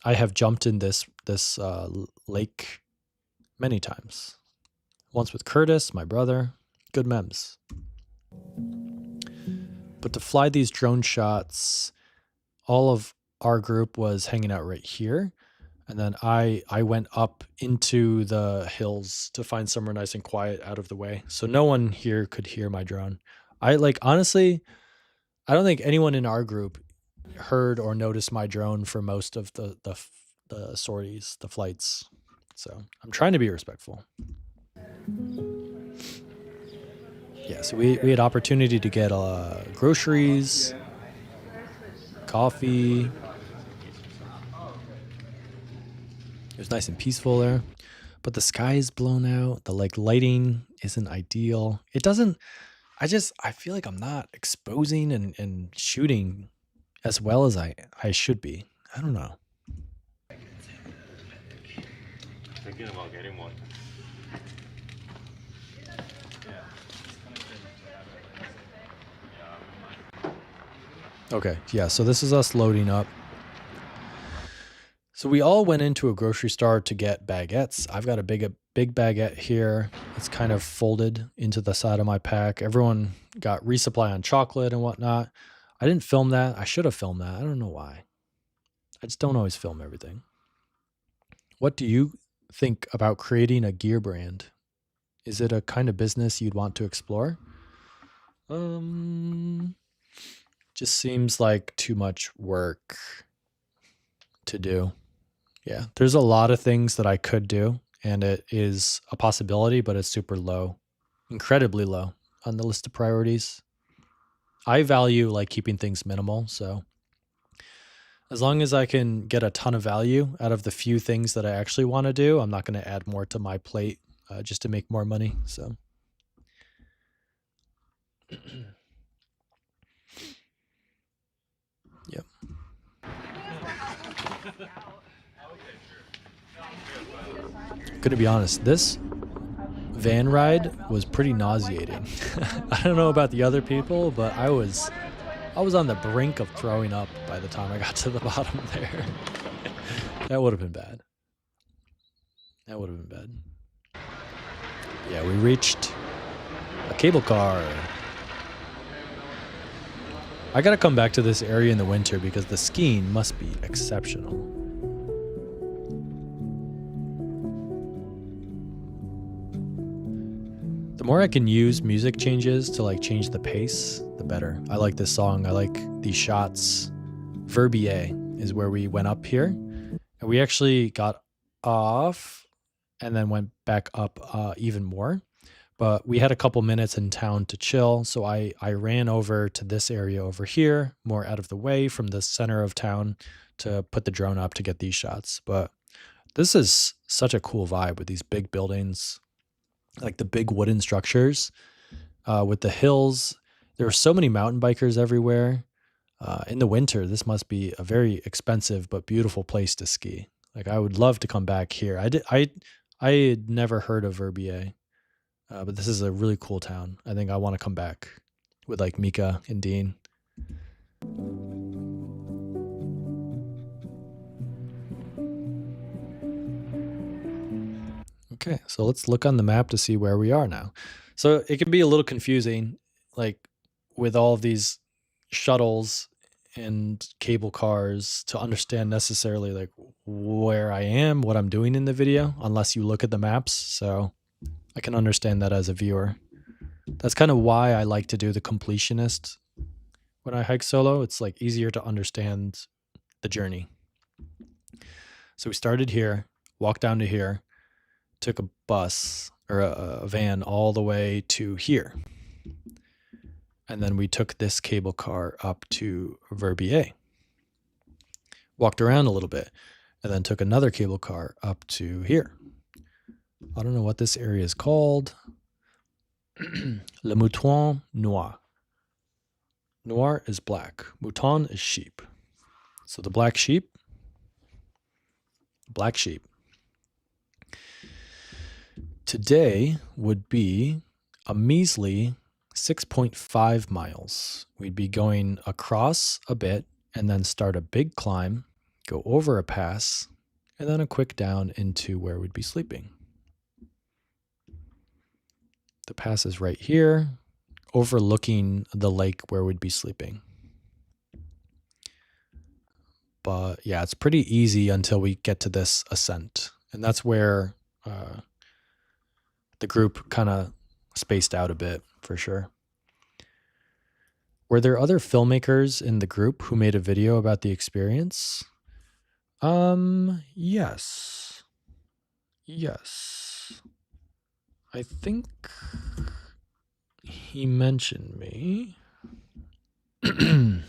I have jumped in this lake many times. Once with Curtis, my brother. Good memes. But to fly these drone shots, all of our group was hanging out right here. And then I went up into the hills to find somewhere nice and quiet out of the way. So no one here could hear my drone. Honestly, I don't think anyone in our group heard or noticed my drone for most of the sorties, the flights. So I'm trying to be respectful. Yeah, so we had opportunity to get groceries, coffee. It was nice and peaceful there, but the sky is blown out. The lighting isn't ideal. It doesn't. I feel like I'm not exposing and shooting as well as I should be. I don't know. Thinking about getting one. Okay, yeah, so this is us loading up. So we all went into a grocery store to get baguettes. I've got a big baguette here. It's kind of folded into the side of my pack. Everyone got resupply on chocolate and whatnot. I didn't film that. I should have filmed that. I don't know why. I just don't always film everything. What do you think about creating a gear brand? Is it a kind of business you'd want to explore? Just seems like too much work to do. Yeah, there's a lot of things that I could do, and it is a possibility, but it's super low, incredibly low on the list of priorities. I value like keeping things minimal, so as long as I can get a ton of value out of the few things that I actually want to do, I'm not going to add more to my plate just to make more money. So. Yep. Gonna be honest, this van ride was pretty nauseating. I don't know about the other people, but I was on the brink of throwing up by the time I got to the bottom there. That would have been bad. Yeah, we reached a cable car. I gotta come back to this area in the winter because the skiing must be exceptional. The more I can use music changes to like change the pace, the better. I like this song. I like these shots. Verbier is where we went up here. And we actually got off and then went back up even more. But we had a couple minutes in town to chill. So I ran over to this area over here, more out of the way from the center of town to put the drone up to get these shots. But this is such a cool vibe with these big buildings, like the big wooden structures with the hills. There are so many mountain bikers everywhere. In the winter, this must be a very expensive but beautiful place to ski. Like I would love to come back here. I had never heard of Verbier, but this is a really cool town. I think I want to come back with like Mika and Dean. Okay, so let's look on the map to see where we are now. So it can be a little confusing, like with all of these shuttles and cable cars to understand necessarily like where I am, what I'm doing in the video, unless you look at the maps. So I can understand that as a viewer. That's kind of why I like to do the completionist when I hike solo. It's like easier to understand the journey. So we started here, walked down to here, took a bus or a van all the way to here. And then we took this cable car up to Verbier, walked around a little bit, and then took another cable car up to here. I don't know what this area is called. Le Mouton Noir. Noir is black. Mouton is sheep. So the black sheep. Today would be a measly 6.5 miles. We'd be going across a bit and then start a big climb, go over a pass, and then a quick down into where we'd be sleeping. The pass is right here, overlooking the lake where we'd be sleeping. But yeah, it's pretty easy until we get to this ascent. And that's where the group kind of spaced out a bit, for sure. Were there other filmmakers in the group who made a video about the experience? Yes. I think he mentioned me. I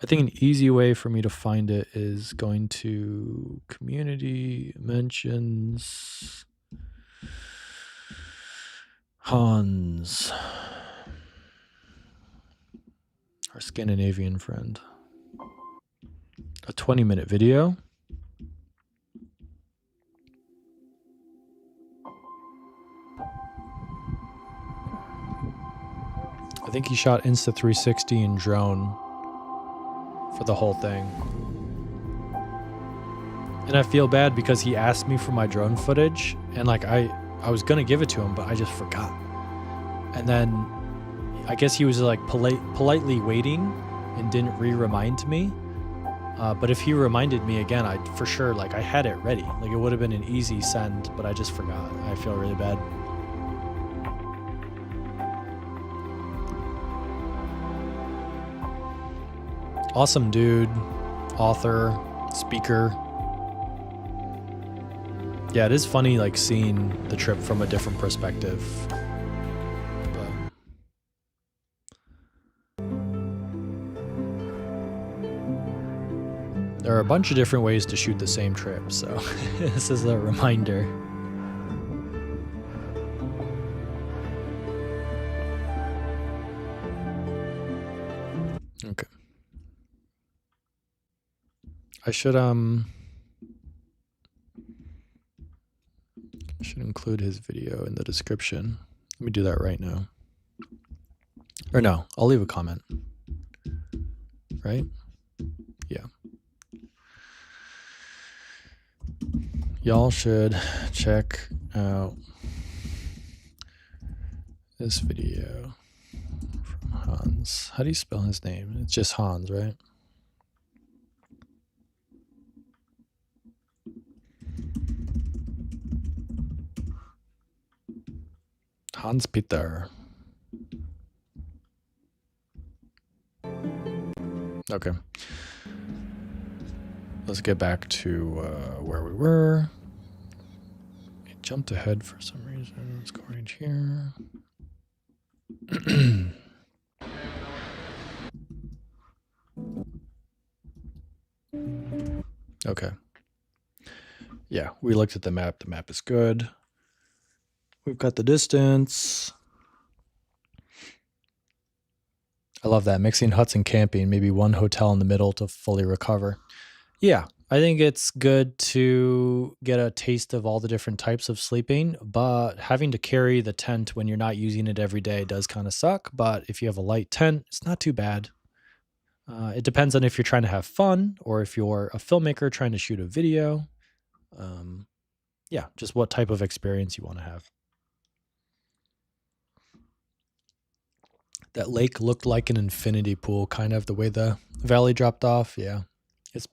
think an easy way for me to find it is going to community mentions Hans, our Scandinavian friend. A 20-minute video. I think he shot Insta360 and drone for the whole thing. And I feel bad because he asked me for my drone footage, and like I was gonna give it to him, but I just forgot. And then I guess he was like politely waiting and didn't remind me. But if he reminded me again, I'd for sure, like, I had it ready. Like, it would have been an easy send, but I just forgot. I feel really bad. Awesome dude, author, speaker. Yeah, it is funny, like, seeing the trip from a different perspective. There are a bunch of different ways to shoot the same trip, so this is a reminder. Okay. I should include his video in the description. Let me do that right now. Or no, I'll leave a comment. Right? Yeah. Y'all should check out this video from Hans. How do you spell his name? It's just Hans, right? Hans Peter. Okay. Let's get back to where we were. It jumped ahead for some reason. Let's go right here. Okay. Yeah, we looked at the map. The map is good. We've got the distance. I love that. Mixing huts and camping. Maybe one hotel in the middle to fully recover. Yeah, I think it's good to get a taste of all the different types of sleeping, but having to carry the tent when you're not using it every day does kind of suck. But if you have a light tent, it's not too bad. It depends on if you're trying to have fun or if you're a filmmaker trying to shoot a video. Yeah, just what type of experience you want to have. That lake looked like an infinity pool, kind of the way the valley dropped off. Yeah,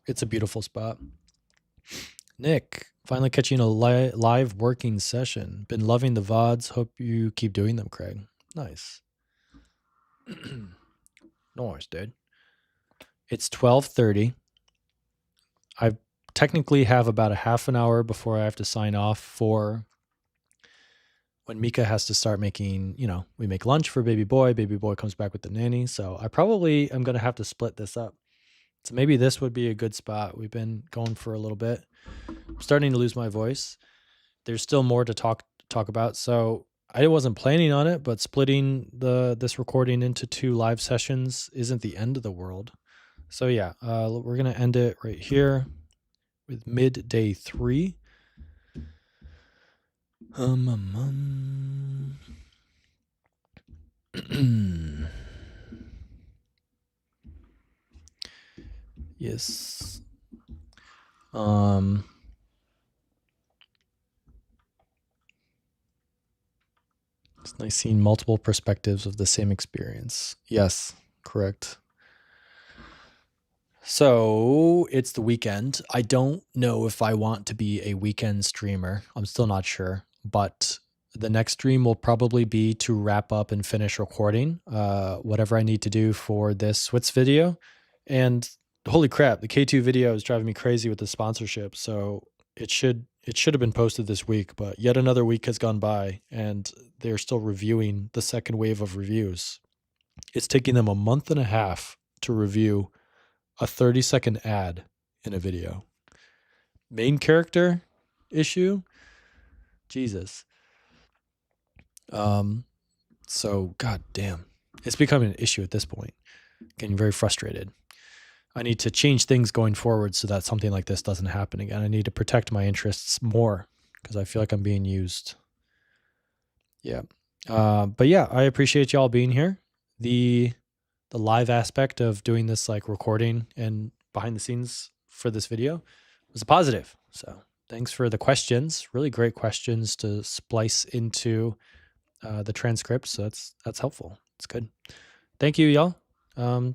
it's a beautiful spot. Nick, finally catching a live working session. Been loving the VODs. Hope you keep doing them, Craig. Nice. Nice, dude. It's 12:30. I technically have about a half an hour before I have to sign off for when Mika has to start making, we make lunch for baby boy comes back with the nanny. So I probably am going to have to split this up. So maybe this would be a good spot. We've been going for a little bit. I'm starting to lose my voice. There's still more to talk about. So I wasn't planning on it, but splitting this recording into 2 live sessions isn't the end of the world. So yeah, we're going to end it right here with midday 3. Yes. It's nice seeing multiple perspectives of the same experience. Yes, correct. So it's the weekend. I don't know if I want to be a weekend streamer. I'm still not sure, but the next stream will probably be to wrap up and finish recording whatever I need to do for this Switz video. And holy crap, the K2 video is driving me crazy with the sponsorship. So it should have been posted this week, but yet another week has gone by and they're still reviewing the second wave of reviews. It's taking them a month and a half to review a 30-second ad in a video. Main character issue? Jesus. So god damn. It's becoming an issue at this point. Getting very frustrated. I need to change things going forward so that something like this doesn't happen again. I need to protect my interests more because I feel like I'm being used. Yeah. But yeah, I appreciate y'all being here. The live aspect of doing this like recording and behind the scenes for this video was a positive. So thanks for the questions. Really great questions to splice into the transcript. So that's helpful. It's good. Thank you, y'all.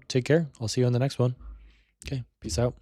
Take care. I'll see you on the next one. Okay. Peace out.